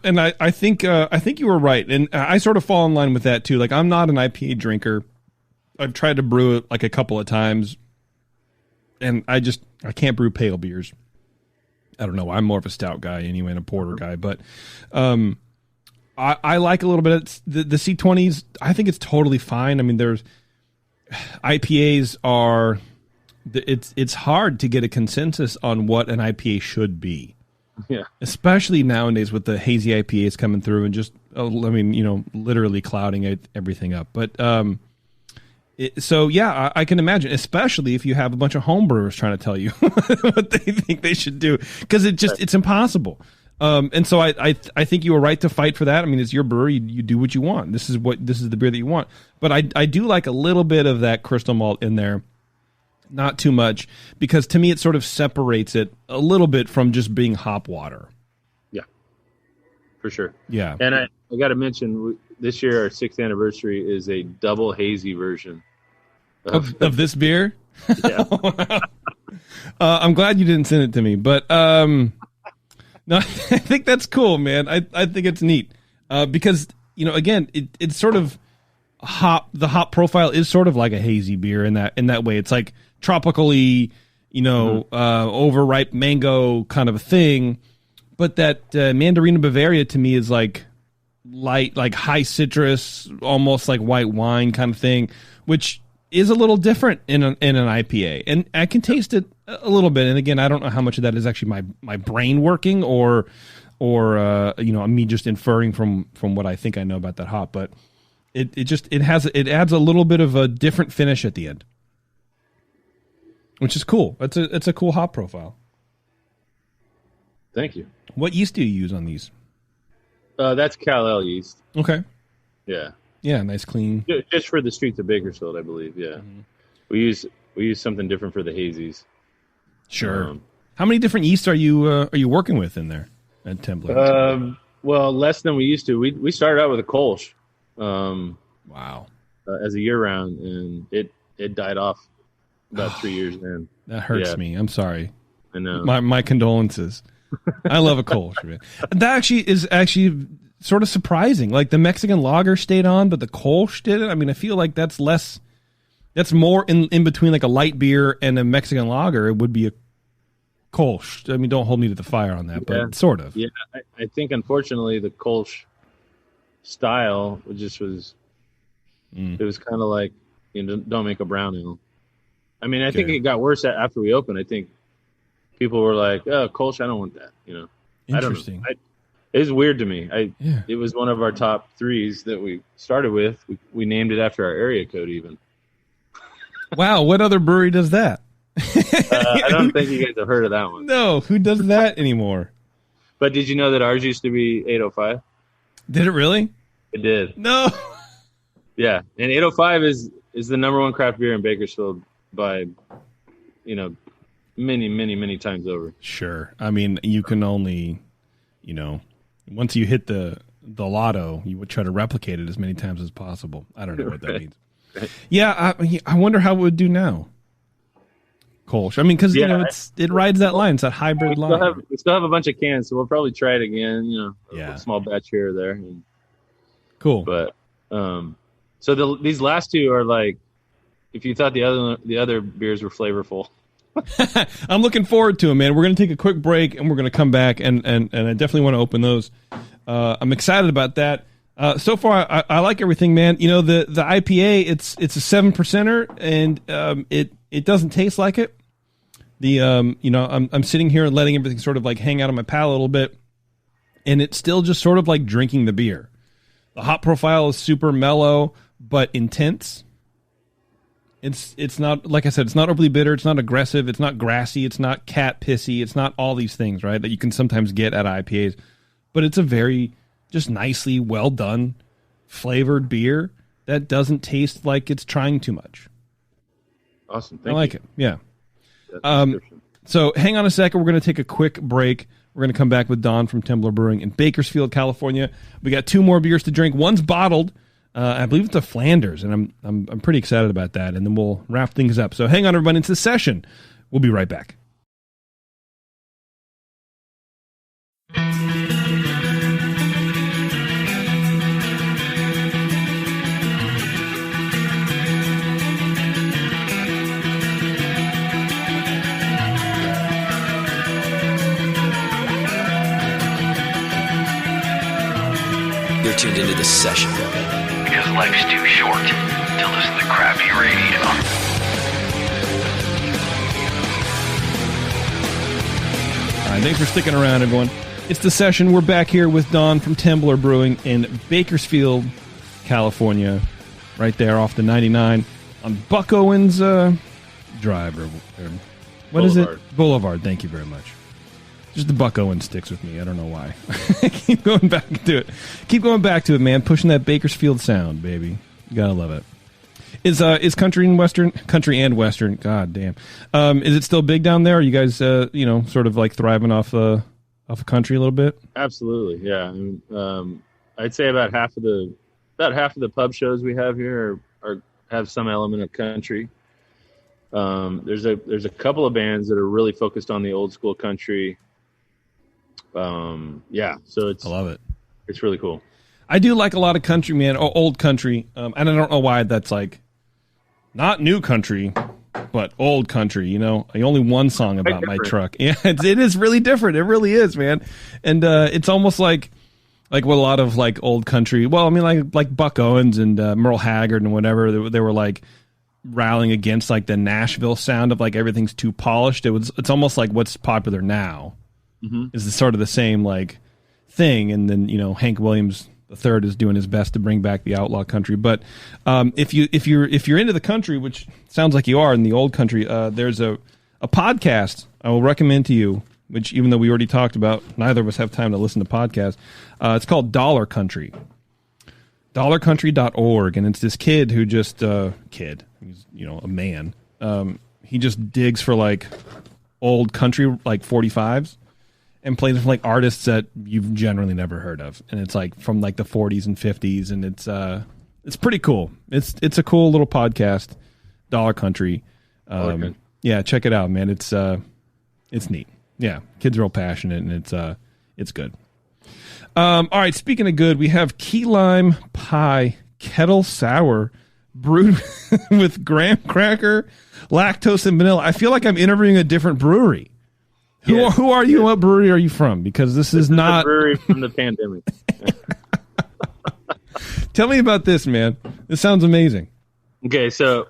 [SPEAKER 1] And I think you were right. And I sort of fall in line with that too. Like, I'm not an IPA drinker. I've tried to brew it like a couple of times, and I can't brew pale beers. I don't know. I'm more of a stout guy anyway, and a porter guy. But I like a little bit of the C20s. I think it's totally fine. I mean, there's IPAs are. It's hard to get a consensus on what an IPA should be.
[SPEAKER 10] Yeah.
[SPEAKER 1] Especially nowadays with the hazy IPAs coming through and just, literally clouding everything up. But I can imagine, especially if you have a bunch of homebrewers trying to tell you what they think they should do, because it's impossible. And so I think you were right to fight for that. I mean, it's your brewery. You do what you want. This is the beer that you want. But I do like a little bit of that crystal malt in there. Not too much, because to me it sort of separates it a little bit from just being hop water.
[SPEAKER 10] Yeah, for sure.
[SPEAKER 1] Yeah.
[SPEAKER 10] And I got to mention, this year our 6th anniversary is a double hazy version
[SPEAKER 1] of this beer.
[SPEAKER 10] Yeah.
[SPEAKER 1] I'm glad you didn't send it to me, but no, I think that's cool, man. I think it's neat because again, it's sort of the hop profile is sort of like a hazy beer in that way. It's like tropically, overripe mango kind of a thing, but that Mandarina Bavaria to me is like light, like high citrus, almost like white wine kind of thing, which is a little different in an IPA, and I can taste it a little bit. And again, I don't know how much of that is actually my brain working or me just inferring from what I think I know about that hop, but it adds a little bit of a different finish at the end, which is cool. It's a cool hop profile.
[SPEAKER 10] Thank you.
[SPEAKER 1] What yeast do you use on these?
[SPEAKER 10] That's Kal-El yeast.
[SPEAKER 1] Okay.
[SPEAKER 10] Yeah.
[SPEAKER 1] Yeah, nice clean.
[SPEAKER 10] Just for the streets of Bakersfield, I believe. Yeah. Mm-hmm. We use something different for the hazies.
[SPEAKER 1] Sure. How many different yeasts are you working with in there at Temblor?
[SPEAKER 10] Well, less than we used to. We started out with a Kolsch.
[SPEAKER 1] Wow.
[SPEAKER 10] As a year round, and it died off about 3 years in.
[SPEAKER 1] That hurts me. I'm sorry.
[SPEAKER 10] I know.
[SPEAKER 1] My condolences. I love a Kolsch, man. That is actually sort of surprising. Like, the Mexican lager stayed on, but the Kolsch didn't. I mean, I feel like that's more in between like a light beer and a Mexican lager. It would be a Kolsch. I mean, don't hold me to the fire on that, but sort of.
[SPEAKER 10] Yeah, I think unfortunately the Kolsch style just was. It was kind of like, don't make a brown ale. I mean, I think it got worse after we opened. I think people were like, "Oh, Kolsch, I don't want that."
[SPEAKER 1] Interesting.
[SPEAKER 10] I don't know. It was weird to me. It was one of our top 3s that we started with. We named it after our area code, even.
[SPEAKER 1] Wow, what other brewery does that?
[SPEAKER 10] I don't think you guys have heard of that one.
[SPEAKER 1] No, who does that anymore?
[SPEAKER 10] But did you know that ours used to be 805?
[SPEAKER 1] Did it really?
[SPEAKER 10] It did.
[SPEAKER 1] No.
[SPEAKER 10] Yeah, and 805 is the number 1 craft beer in Bakersfield by, many, many, many times over.
[SPEAKER 1] Sure. I mean, you can only, once you hit the lotto, you would try to replicate it as many times as possible. I don't know what that means. Right. Yeah, I wonder how it would do now. Kolsch. I mean, because it rides that line. It's that hybrid line.
[SPEAKER 10] We still have a bunch of cans, so we'll probably try it again. A small batch here or there.
[SPEAKER 1] Cool.
[SPEAKER 10] But so these last 2 are like, if you thought the other beers were flavorful.
[SPEAKER 1] I'm looking forward to them, man. We're going to take a quick break, and we're going to come back, and I definitely want to open those. I'm excited about that. So far, I like everything, man. The IPA, it's a 7%er, and it doesn't taste like it, The I'm sitting here and letting everything sort of like hang out on my palate a little bit, and it's still just sort of like drinking the beer. The hop profile is super mellow but intense. It's not, like I said, it's not overly bitter, it's not aggressive, it's not grassy, it's not cat pissy, it's not all these things, right, that you can sometimes get at IPAs. But it's a very just nicely well done flavored beer that doesn't taste like it's trying too much.
[SPEAKER 10] Awesome.
[SPEAKER 1] I like it. Yeah. So hang on a second. We're going to take a quick break. We're going to come back with Don from Temblor Brewing in Bakersfield, California. We got 2 more beers to drink. One's bottled. I believe it's a Flanders, and I'm pretty excited about that. And then we'll wrap things up. So hang on, everybody. It's the session. We'll be right back.
[SPEAKER 5] You're tuned into this session.
[SPEAKER 8] Because life's too short to listen to crappy radio.
[SPEAKER 1] All right, thanks for sticking around, everyone. It's the session. We're back here with Don from Temblor Brewing in Bakersfield, California, right there off the 99 on Buck Owens Drive. Or what is it? Boulevard. Thank you very much. Just the Buck Owens sticks with me. I don't know why. Keep going back to it. Keep going back to it, man. Pushing that Bakersfield sound, baby. You gotta love it. Is country and western? God damn. Is it still big down there? Are you guys, sort of like thriving off of country a little bit?
[SPEAKER 10] Absolutely, yeah. I'd say about half of the pub shows we have here have some element of country. There's a couple of bands that are really focused on the old school country. So I
[SPEAKER 1] love it.
[SPEAKER 10] It's really cool.
[SPEAKER 1] I do like a lot of country, man. Old country. And I don't know why that's like not new country, but old country. Only one song about my truck. Yeah, it is really different. It really is, man. And it's almost like what a lot of like old country. Well, I mean, like Buck Owens and Merle Haggard and whatever. They were like rallying against like the Nashville sound of like everything's too polished. It's almost like what's popular now. Mm-hmm. Is sort of the same like thing, and then Hank Williams III is doing his best to bring back the outlaw country. But if you're into the country, which sounds like you are in the old country, there's a podcast I will recommend to you. Which, even though we already talked about, neither of us have time to listen to podcasts. It's called Dollar Country, dollarcountry.org, and it's this kid who just he's a man. He just digs for like old country like 45s. And plays with like artists that you've generally never heard of, and it's like from like the 40s and 50s, and it's pretty cool. It's a cool little podcast, Dollar Country. Yeah, check it out, man. It's neat. Yeah, kid's real passionate, and it's good. All right, speaking of good, we have key lime pie kettle sour brewed with graham cracker, lactose, and vanilla. I feel like I'm interviewing a different brewery. Who are you? What brewery are you from? Because this is not
[SPEAKER 10] a brewery from the pandemic.
[SPEAKER 1] Tell me about this, man. This sounds amazing.
[SPEAKER 10] Okay, so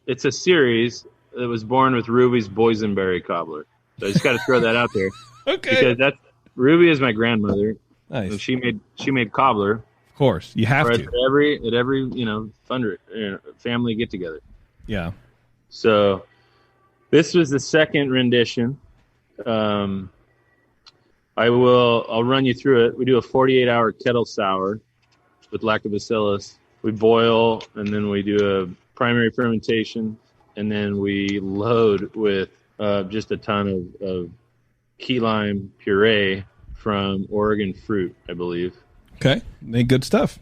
[SPEAKER 10] it's a series that was born with Ruby's boysenberry cobbler. So I just got to throw that out there.
[SPEAKER 1] Okay,
[SPEAKER 10] because Ruby is my grandmother.
[SPEAKER 1] Nice.
[SPEAKER 10] And she made cobbler.
[SPEAKER 1] Of course, you have to
[SPEAKER 10] at every family get together.
[SPEAKER 1] Yeah.
[SPEAKER 10] So. This was the second rendition. I'll run you through it. We do a 48-hour kettle sour with lactobacillus. We boil, and then we do a primary fermentation, and then we load with just a ton of key lime puree from Oregon fruit, I believe.
[SPEAKER 1] Okay, made good stuff.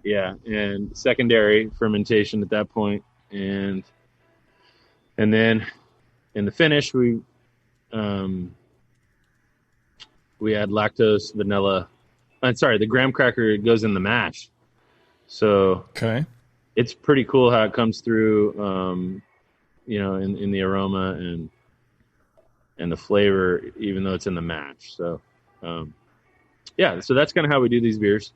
[SPEAKER 10] Yeah, and secondary fermentation at that point, and then. In the finish, we add lactose, vanilla. The graham cracker goes in the mash. So
[SPEAKER 1] okay,
[SPEAKER 10] it's pretty cool how it comes through, in the aroma and the flavor, even though it's in the mash. So, so that's kind of how we do these beers.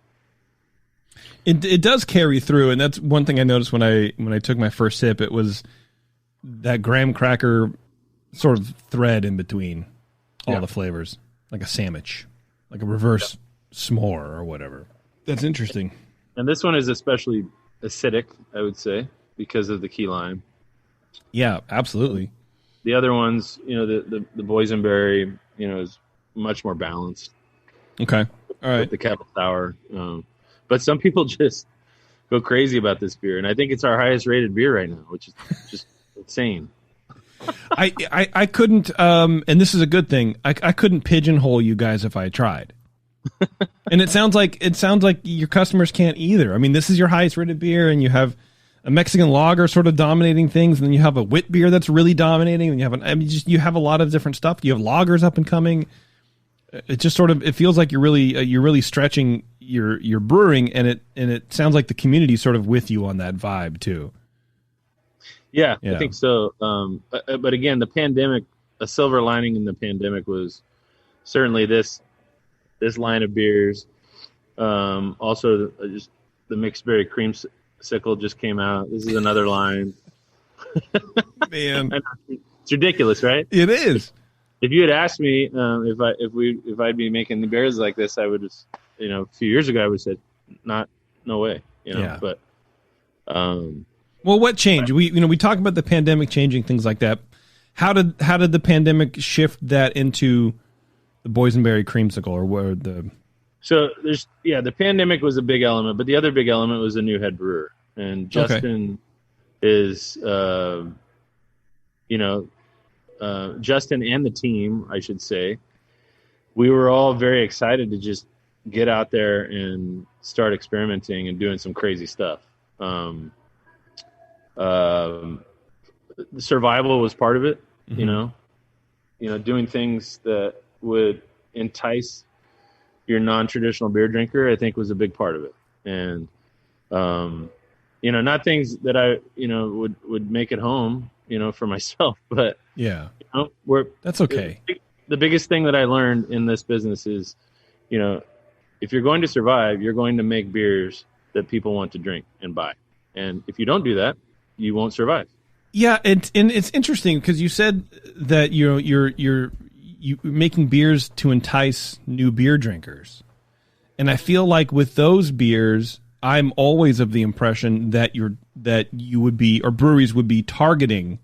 [SPEAKER 1] It does carry through, and that's one thing I noticed when I took my first sip. It was that graham cracker sort of thread in between all the flavors, like a sandwich, like a reverse s'more or whatever. That's interesting.
[SPEAKER 10] And this one is especially acidic, I would say, because of the key lime.
[SPEAKER 1] Yeah, absolutely.
[SPEAKER 10] The other ones, the boysenberry, is much more balanced.
[SPEAKER 1] Okay. All right.
[SPEAKER 10] With the kettle sour. But some people just go crazy about this beer. And I think it's our highest rated beer right now, which is just insane.
[SPEAKER 1] I couldn't, and this is a good thing. I couldn't pigeonhole you guys if I tried. And it sounds like your customers can't either. I mean, this is your highest rated beer, and you have a Mexican lager sort of dominating things, and then you have a wit beer that's really dominating, and you have a lot of different stuff. You have lagers up and coming. It just sort of, it feels like you're really stretching your brewing, and it sounds like the community's sort of with you on that vibe too.
[SPEAKER 10] Yeah, I think so. But again, the pandemic, a silver lining in the pandemic was certainly this line of beers. Also, just the mixed berry creamsicle just came out. This is another line.
[SPEAKER 1] Man,
[SPEAKER 10] it's ridiculous, right?
[SPEAKER 1] It is.
[SPEAKER 10] If you had asked me if I'd be making the beers like this, I would just, a few years ago I would have said, no way. But
[SPEAKER 1] well, what changed? We talk about the pandemic changing things like that. How did the pandemic shift that into the boysenberry creamsicle, or where the? So
[SPEAKER 10] the pandemic was a big element, but the other big element was a new head brewer, and Justin is, Justin and the team, I should say, we were all very excited to just get out there and start experimenting and doing some crazy stuff. Survival was part of it, doing things that would entice your non-traditional beer drinker, I think was a big part of it. And, not things that I, would make at home, for myself, but
[SPEAKER 1] that's okay.
[SPEAKER 10] The biggest thing that I learned in this business is, if you're going to survive, you're going to make beers that people want to drink and buy. And if you don't do that, you won't survive.
[SPEAKER 1] Yeah, and it's interesting because you said that you're making beers to entice new beer drinkers, and I feel like with those beers, I'm always of the impression that you would be, or breweries would be, targeting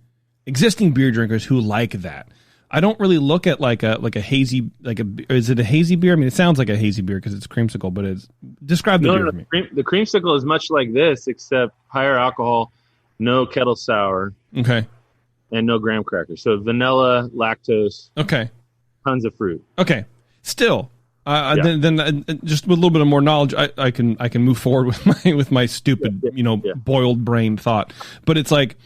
[SPEAKER 1] existing beer drinkers who like that. I don't really look at like a hazy, is it a hazy beer? I mean, it sounds like a hazy beer because it's creamsicle, but describe the beer for me.
[SPEAKER 10] The creamsicle is much like this, except higher alcohol, no kettle sour,
[SPEAKER 1] okay,
[SPEAKER 10] and no graham crackers. So vanilla, lactose,
[SPEAKER 1] okay,
[SPEAKER 10] tons of fruit.
[SPEAKER 1] Okay, still, then just with a little bit of more knowledge, I can move forward with my stupid boiled brain thought. But it's like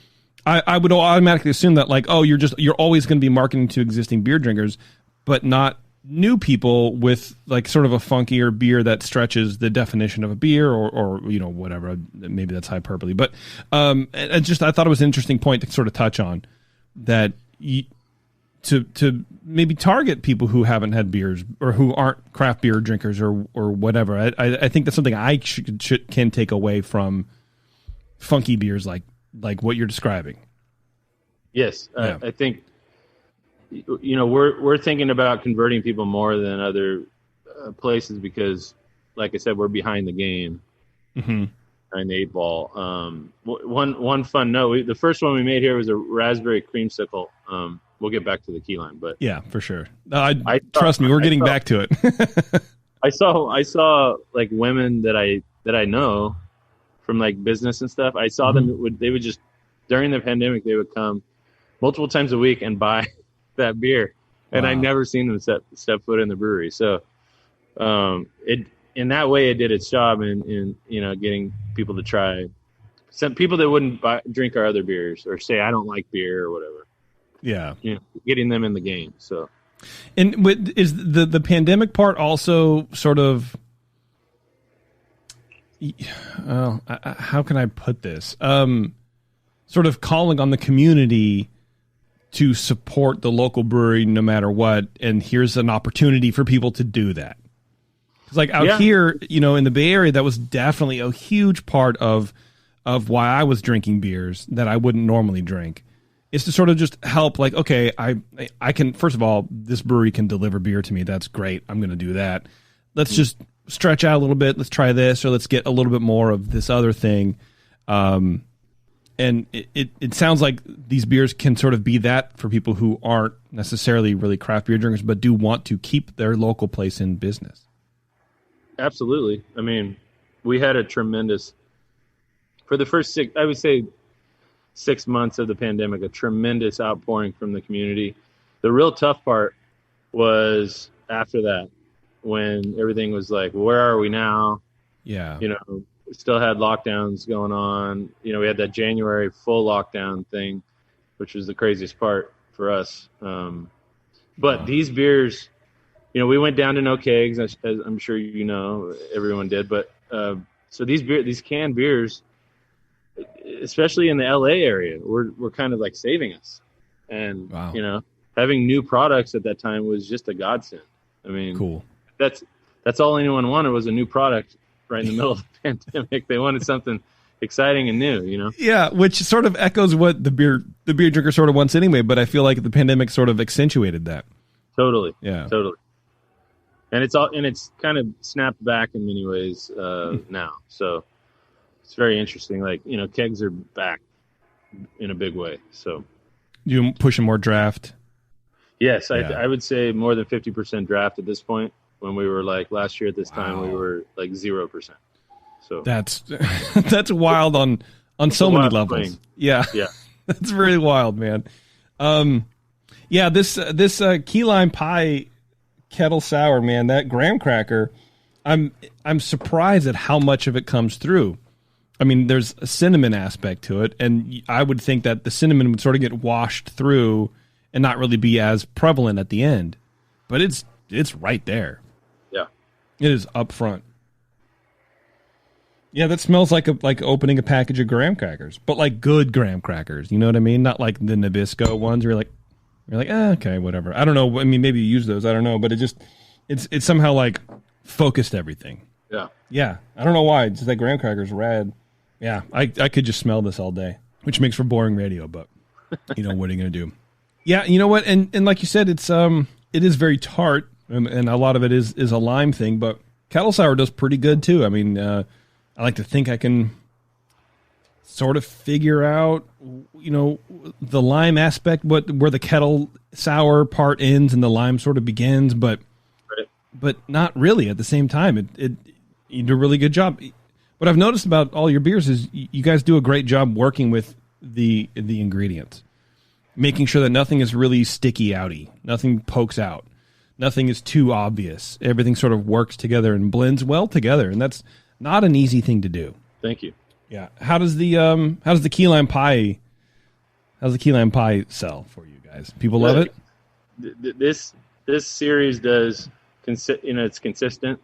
[SPEAKER 1] I would automatically assume that you're always going to be marketing to existing beer drinkers, but not new people with like sort of a funkier beer that stretches the definition of a beer or whatever. Maybe that's hyperbole, but I thought it was an interesting point to sort of touch on that. To maybe target people who haven't had beers or who aren't craft beer drinkers or whatever. I think that's something I can take away from funky beers like what you're describing.
[SPEAKER 10] Yes, yeah. I think we're thinking about converting people more than other places because, like I said, we're behind the game, behind the 8 ball. One fun note: the first one we made here was a raspberry creamsicle. We'll get back to the key lime, but
[SPEAKER 1] yeah, for sure. Trust me, we're getting back to it.
[SPEAKER 10] I saw like women that I know from like business and stuff. I saw them. They would just during the pandemic they would come multiple times a week and buy that beer, and I never seen them step foot in the brewery. So, it in that way it did its job in getting people to try. Some people that wouldn't drink our other beers or say I don't like beer or whatever.
[SPEAKER 1] Yeah,
[SPEAKER 10] getting them in the game. So,
[SPEAKER 1] and is the pandemic part also sort of? How can I put this? Sort of calling on the community to support the local brewery no matter what, and here's an opportunity for people to do that. Because like out here, in the Bay Area, that was definitely a huge part of why I was drinking beers that I wouldn't normally drink. is to sort of just help, like, okay, I can, first of all, this brewery can deliver beer to me. That's great. I'm going to do that. Let's just stretch out a little bit. Let's try this, or let's get a little bit more of this other thing. And it sounds like these beers can sort of be that for people who aren't necessarily really craft beer drinkers, but do want to keep their local place in business.
[SPEAKER 10] Absolutely. I mean, we had a tremendous, for the first 6 months of the pandemic, a tremendous outpouring from the community. The real tough part was after that, when everything was like, where are we now?
[SPEAKER 1] Yeah.
[SPEAKER 10] We still had lockdowns going on. We had that January full lockdown thing, which was the craziest part for us. But these beers, we went down to no kegs, as I'm sure everyone did. But so these canned beers, especially in the LA area, were kind of like saving us. And having new products at that time was just a godsend. I mean,
[SPEAKER 1] cool.
[SPEAKER 10] That's all anyone wanted was a new product right in the middle of the pandemic. They wanted something exciting and new,
[SPEAKER 1] Yeah, which sort of echoes what the beer drinker sort of wants anyway, but I feel like the pandemic sort of accentuated that.
[SPEAKER 10] Totally.
[SPEAKER 1] Yeah.
[SPEAKER 10] Totally. And it's kind of snapped back in many ways now. So it's very interesting. Like, kegs are back in a big way. So
[SPEAKER 1] you pushing more draft?
[SPEAKER 10] Yes, yeah. I would say more than 50% draft at this point. When we were like last year at this time, we were like 0%. So
[SPEAKER 1] that's wild on so many levels. Swing. Yeah, that's really wild, man. This key lime pie kettle sour, man, that graham cracker, I'm surprised at how much of it comes through. I mean, there's a cinnamon aspect to it, and I would think that the cinnamon would sort of get washed through and not really be as prevalent at the end, but it's right there.
[SPEAKER 10] Yeah,
[SPEAKER 1] it is up front. Yeah, that smells like opening a package of graham crackers, but like good graham crackers. You know what I mean? Not like the Nabisco ones. Where you're like, okay, whatever. I don't know. I mean, maybe you use those. I don't know, but it's somehow like focused everything. Yeah. I don't know why. It's just that graham crackers rad. Yeah, I could just smell this all day, which makes for boring radio, but what are you gonna do? Yeah, you know what? And like you said, it is very tart, and a lot of it is a lime thing, but kettle sour does pretty good too. I mean, I like to think I can sort of figure out, the lime aspect, where the kettle sour part ends and the lime sort of begins, but not really at the same time. You do a really good job. What I've noticed about all your beers is you guys do a great job working with the ingredients, making sure that nothing is really sticky outy, nothing pokes out, nothing is too obvious. Everything sort of works together and blends well together, and that's not an easy thing to do.
[SPEAKER 10] Thank you.
[SPEAKER 1] Yeah. How does the key lime pie sell for you guys? People love it.
[SPEAKER 10] This series does. It's consistent.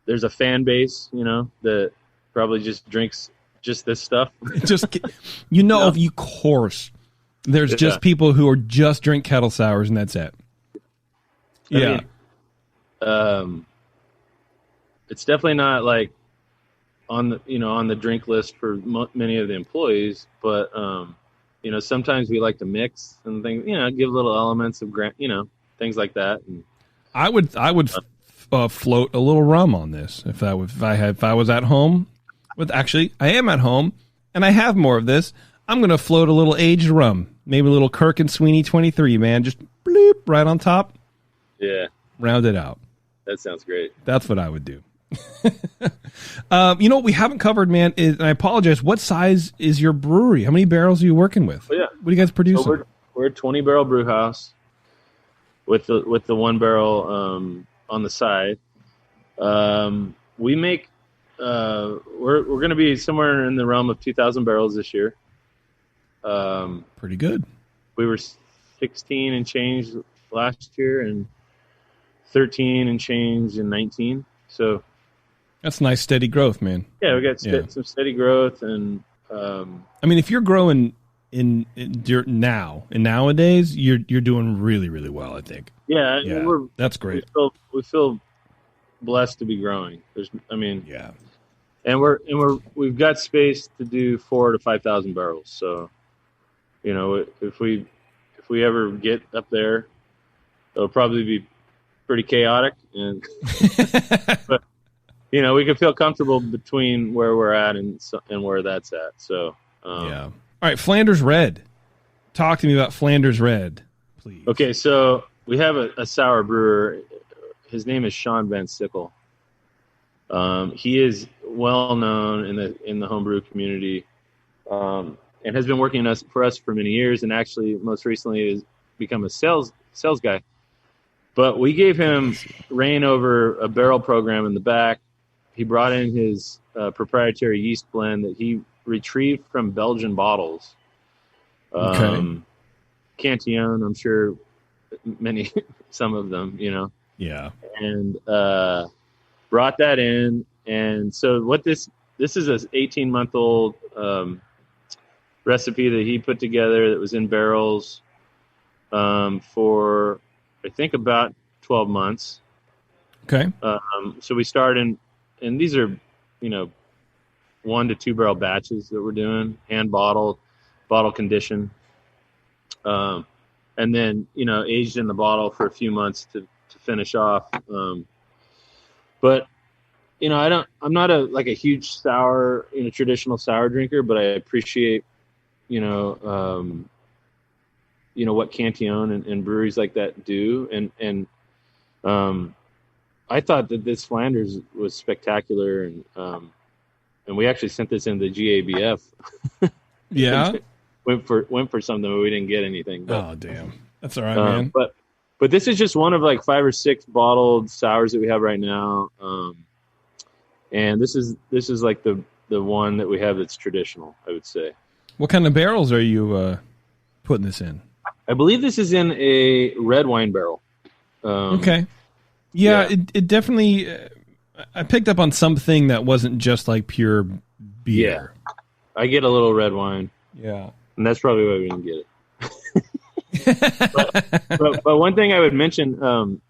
[SPEAKER 10] There's a fan base, that probably just drinks just this stuff.
[SPEAKER 1] Of course, there's just people who are just drink kettle sours and that's it. Yeah.
[SPEAKER 10] It's definitely not like on the drink list for many of the employees, but sometimes we like to mix and things, give little elements of things like that. And
[SPEAKER 1] I would float a little rum on this if I was at home. I am at home and I have more of this. I'm gonna float a little aged rum, maybe a little Kirk and Sweeney 23, man, just bloop right on top.
[SPEAKER 10] Yeah,
[SPEAKER 1] round it out.
[SPEAKER 10] That sounds great.
[SPEAKER 1] That's what I would do. What we haven't covered, man, is, and I apologize, what size is your brewery? How many barrels are you working with?
[SPEAKER 10] Oh, yeah.
[SPEAKER 1] What do you guys produce?
[SPEAKER 10] So we're a 20-barrel brew house with the 1 barrel on the side. We make we're going to be somewhere in the realm of 2,000 barrels this year.
[SPEAKER 1] Pretty good.
[SPEAKER 10] We were 16 and change last year and 13 and change in 19. So
[SPEAKER 1] that's nice, steady growth, man.
[SPEAKER 10] Yeah, we got some steady growth, and
[SPEAKER 1] I mean, if you're growing in nowadays, you're doing really, really well, I think.
[SPEAKER 10] Yeah,
[SPEAKER 1] that's great.
[SPEAKER 10] We feel blessed to be growing. and we've got space to do 4,000 to 5,000 barrels. So, you know, if we ever get up there, it'll probably be pretty chaotic, and but you know, we can feel comfortable between where we're at and where that's at. So
[SPEAKER 1] yeah. All right, Flanders Red. Talk to me about Flanders Red, please.
[SPEAKER 10] Okay, so we have a sour brewer. His name is Sean Van Sickle. He is well known in the homebrew community, and has been working for us for many years, and actually most recently has become a sales guy. But we gave him reign over a barrel program in the back. He brought in his proprietary yeast blend that he retrieved from Belgian bottles. Cantillon, I'm sure some of them, you know.
[SPEAKER 1] Yeah.
[SPEAKER 10] And brought that in. And so what this is an 18-month-old recipe that he put together that was in barrels for, I think, about 12 months.
[SPEAKER 1] Okay.
[SPEAKER 10] So we started and these are, you know, 1 to 2 barrel batches that we're doing, hand bottle condition. And then, you know, aged in the bottle for a few months to finish off. But, you know, I'm not a huge sour, you know, traditional sour drinker, but I appreciate, you know, what Cantillon and breweries like that do. And I thought that this Flanders was spectacular. And we actually sent this into the GABF.
[SPEAKER 1] Yeah.
[SPEAKER 10] Went for something, but we didn't get anything. But,
[SPEAKER 1] oh, damn. That's all right, man.
[SPEAKER 10] But this is just one of like 5 or 6 bottled sours that we have right now. And this is like the one that we have that's traditional, I would say.
[SPEAKER 1] What kind of barrels are you putting this in?
[SPEAKER 10] I believe this is in a red wine barrel.
[SPEAKER 1] Okay. Yeah. It definitely, I picked up on something that wasn't just like pure beer.
[SPEAKER 10] Yeah. I get a little red wine.
[SPEAKER 1] Yeah.
[SPEAKER 10] And that's probably why we didn't get it. but one thing I would mention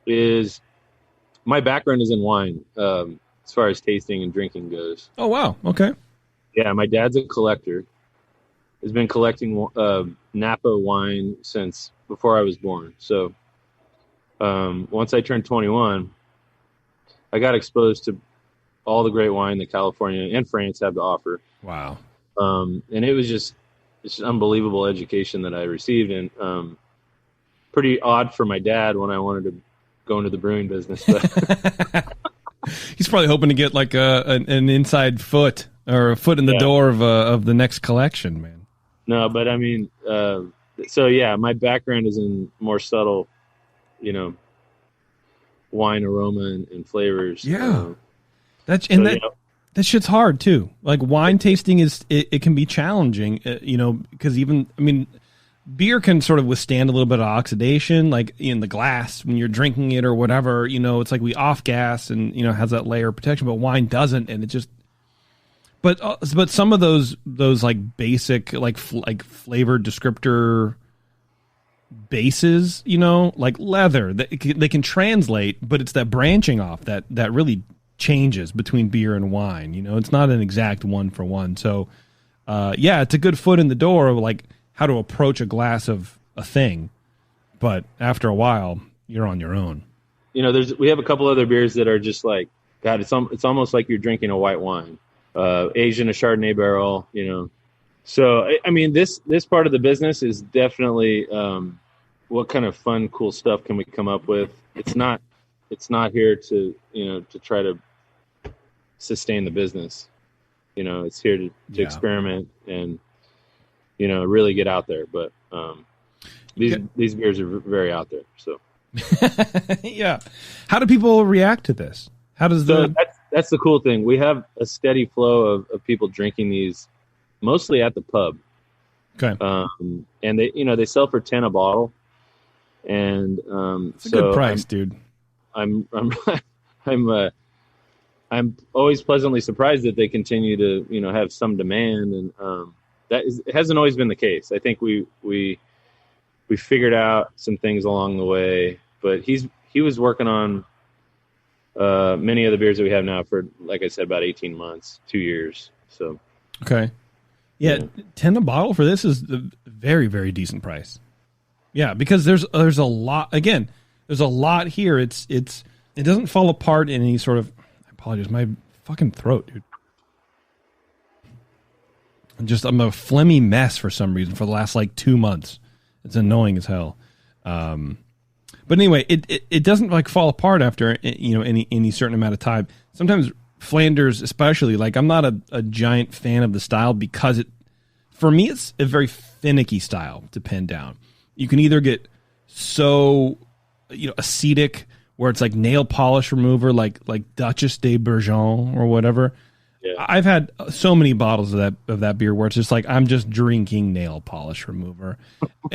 [SPEAKER 10] is my background is in wine as far as tasting and drinking goes.
[SPEAKER 1] Oh, wow. Okay.
[SPEAKER 10] Yeah, my dad's a collector. Has been collecting Napa wine since before I was born. So once I turned 21, I got exposed to all the great wine that California and France have to offer.
[SPEAKER 1] Wow.
[SPEAKER 10] And it was just it's an unbelievable education that I received, and pretty odd for my dad when I wanted to go into the brewing business. But
[SPEAKER 1] he's probably hoping to get like an inside foot or a foot in the door of the next collection, man.
[SPEAKER 10] No, but I mean, so yeah, my background is in more subtle, you know, wine aroma and flavors.
[SPEAKER 1] Yeah, that shit's hard too. Like wine tasting it can be challenging, you know, because beer can sort of withstand a little bit of oxidation, like in the glass when you're drinking it or whatever. You know, it's like we off gas and, you know, has that layer of protection, but wine doesn't, and it just. But some of those like basic like flavor descriptor bases, you know, like leather, they can translate, but it's that branching off that really changes between beer and wine. You know, it's not an exact one for one. So, yeah, it's a good foot in the door of like how to approach a glass of a thing, but after a while, you're on your own.
[SPEAKER 10] You know, we have a couple other beers that are just like, God, it's almost like you're drinking a white wine. Aged in a Chardonnay barrel, you know. So, I mean, this part of the business is definitely what kind of fun, cool stuff can we come up with? It's not here to, you know, to try to sustain the business. You know, it's here to experiment and, you know, really get out there. But these beers are very out there. So,
[SPEAKER 1] yeah. How do people react to this? How does
[SPEAKER 10] that's the cool thing. We have a steady flow of people drinking these, mostly at the pub.
[SPEAKER 1] Okay.
[SPEAKER 10] And they sell for $10 a bottle, and
[SPEAKER 1] it's a good price, dude.
[SPEAKER 10] I'm always pleasantly surprised that they continue to, you know, have some demand, and it hasn't always been the case. I think we figured out some things along the way, but he was working on many of the beers that we have now for, like I said, about 18 months, 2 years. So,
[SPEAKER 1] okay. Yeah, 10 a bottle for this is a very, very decent price. Yeah, because there's a lot, again, there's a lot here. It doesn't fall apart in any sort of, I apologize, my fucking throat, dude. I'm a phlegmy mess for some reason for the last like 2 months. It's annoying as hell. But anyway, it doesn't like fall apart after any certain amount of time. Sometimes Flanders, especially, like I'm not a giant fan of the style because for me it's a very finicky style to pen down. You can either get so acetic where it's like nail polish remover, like Duchess de Bourgogne or whatever. Yeah. I've had so many bottles of that beer where it's just like I'm just drinking nail polish remover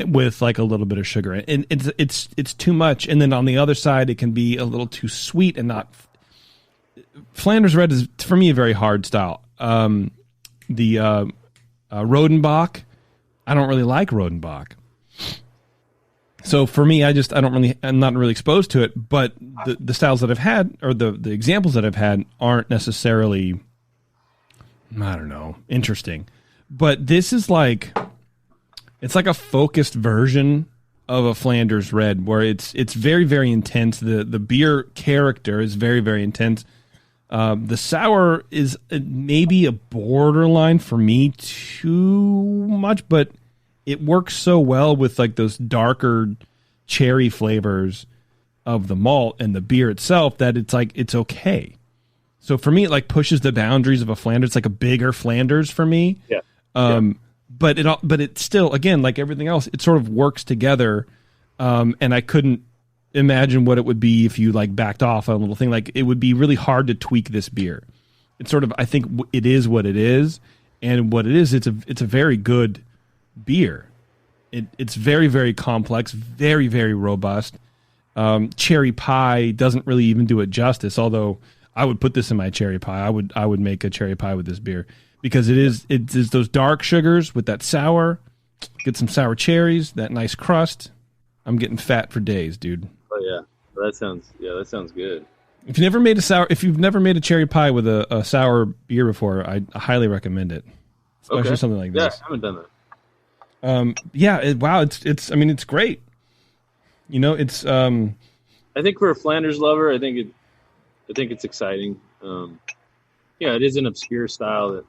[SPEAKER 1] with like a little bit of sugar, and it's too much. And then on the other side, it can be a little too sweet and not. Flanders Red is for me a very hard style. The Rodenbach, I don't really like Rodenbach. So for me, I'm not really exposed to it. But the styles that I've had or the examples that I've had aren't necessarily, I don't know, interesting. But this is it's like a focused version of a Flanders Red where it's very, very intense. The beer character is very, very intense. The sour is maybe a borderline for me too much, but it works so well with like those darker cherry flavors of the malt and the beer itself that it's okay. So for me, it like pushes the boundaries of a Flanders. It's like a bigger Flanders for me.
[SPEAKER 10] Yeah.
[SPEAKER 1] But it still, again, like everything else, it sort of works together. And I couldn't imagine what it would be if you like backed off on a little thing. Like it would be really hard to tweak this beer. It's sort of, I think it is what it is, and what it is, it's a very good beer. It's very, very complex, very, very robust. Cherry pie doesn't really even do it justice. Although I would put this in my cherry pie. I would make a cherry pie with this beer because it's those dark sugars with that sour. Get some sour cherries, that nice crust. I'm getting fat for days, dude.
[SPEAKER 10] Oh yeah, that sounds good.
[SPEAKER 1] If you've never made a cherry pie with a sour beer before, I highly recommend it. Especially something like this.
[SPEAKER 10] Yeah, I haven't done that.
[SPEAKER 1] It's great. It's
[SPEAKER 10] I think for a Flanders lover, I think it's exciting. It is an obscure style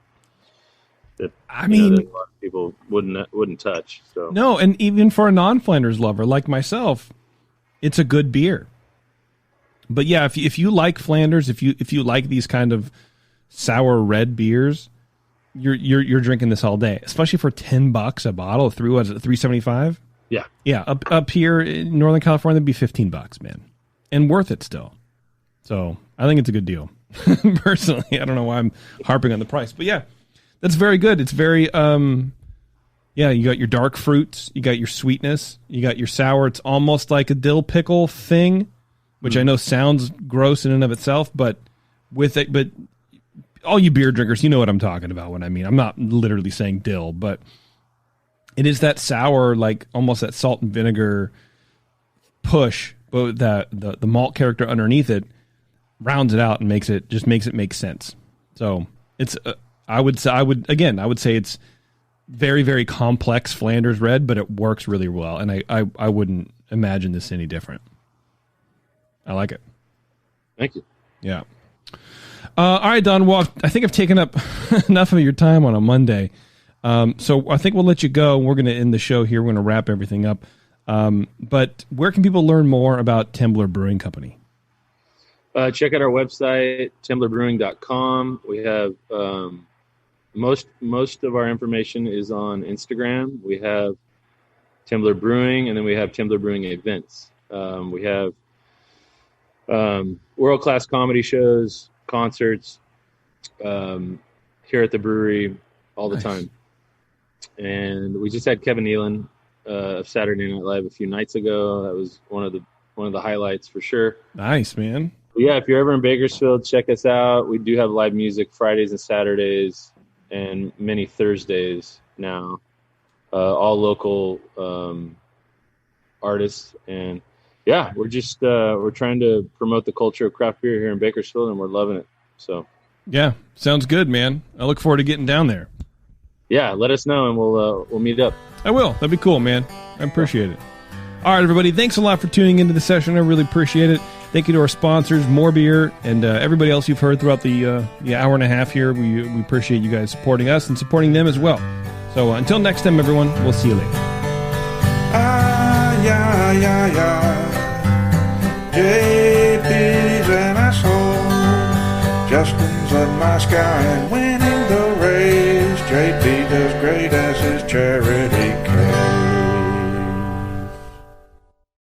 [SPEAKER 10] that a lot of people wouldn't touch. So
[SPEAKER 1] no, and even for a non-Flanders lover like myself, it's a good beer. But yeah, if you like Flanders, if you like these kind of sour red beers, you're drinking this all day, especially for $10 a bottle. $3.75. Yeah. Up here in Northern California, it'd be $15, man, and worth it still. So I think it's a good deal. Personally, I don't know why I'm harping on the price, but yeah, that's very good. It's very you got your dark fruits, you got your sweetness, you got your sour. It's almost like a dill pickle thing, which I know sounds gross in and of itself, but all you beer drinkers, you know what I'm talking about when I mean. I'm not literally saying dill, but it is that sour, like almost that salt and vinegar push, but that the malt character underneath it rounds it out and makes it make sense. So it's I would say it's very, very complex Flanders Red, but it works really well, and I wouldn't imagine this any different. I like it.
[SPEAKER 10] Thank you.
[SPEAKER 1] Yeah. All right, Don. Well, I think I've taken up enough of your time on a Monday. So I think we'll let you go. We're going to end the show here. We're going to wrap everything up. But where can people learn more about Temblor Brewing Company?
[SPEAKER 10] Check out our website, temblorbrewing.com. We have most of our information is on Instagram. We have Temblor Brewing, and then we have Temblor Brewing Events. We have world-class comedy shows, concerts here at the brewery all the time. And we just had Kevin Nealon of Saturday Night Live a few nights ago. That was one of the highlights for sure.
[SPEAKER 1] Nice, man.
[SPEAKER 10] But yeah, if you're ever in Bakersfield, check us out. We do have live music Fridays and Saturdays and many Thursdays now. All local artists. And Yeah, we're just we're trying to promote the culture of craft beer here in Bakersfield, and we're loving it. So
[SPEAKER 1] Yeah, sounds good, man. I look forward to getting down there.
[SPEAKER 10] yeah, let us know, and we'll meet up.
[SPEAKER 1] I will. That'd be cool, man. I appreciate it. All right, everybody. Thanks a lot for tuning into the session. I really appreciate it. Thank you to our sponsors, More Beer, and everybody else you've heard throughout the hour and a half here. We appreciate you guys supporting us and supporting them as well. So until next time, everyone, we'll see you later.
[SPEAKER 11] Yeah, yeah, yeah. JP's an asshole. Justin's a nice guy and winning the race. JP does great as his charity case.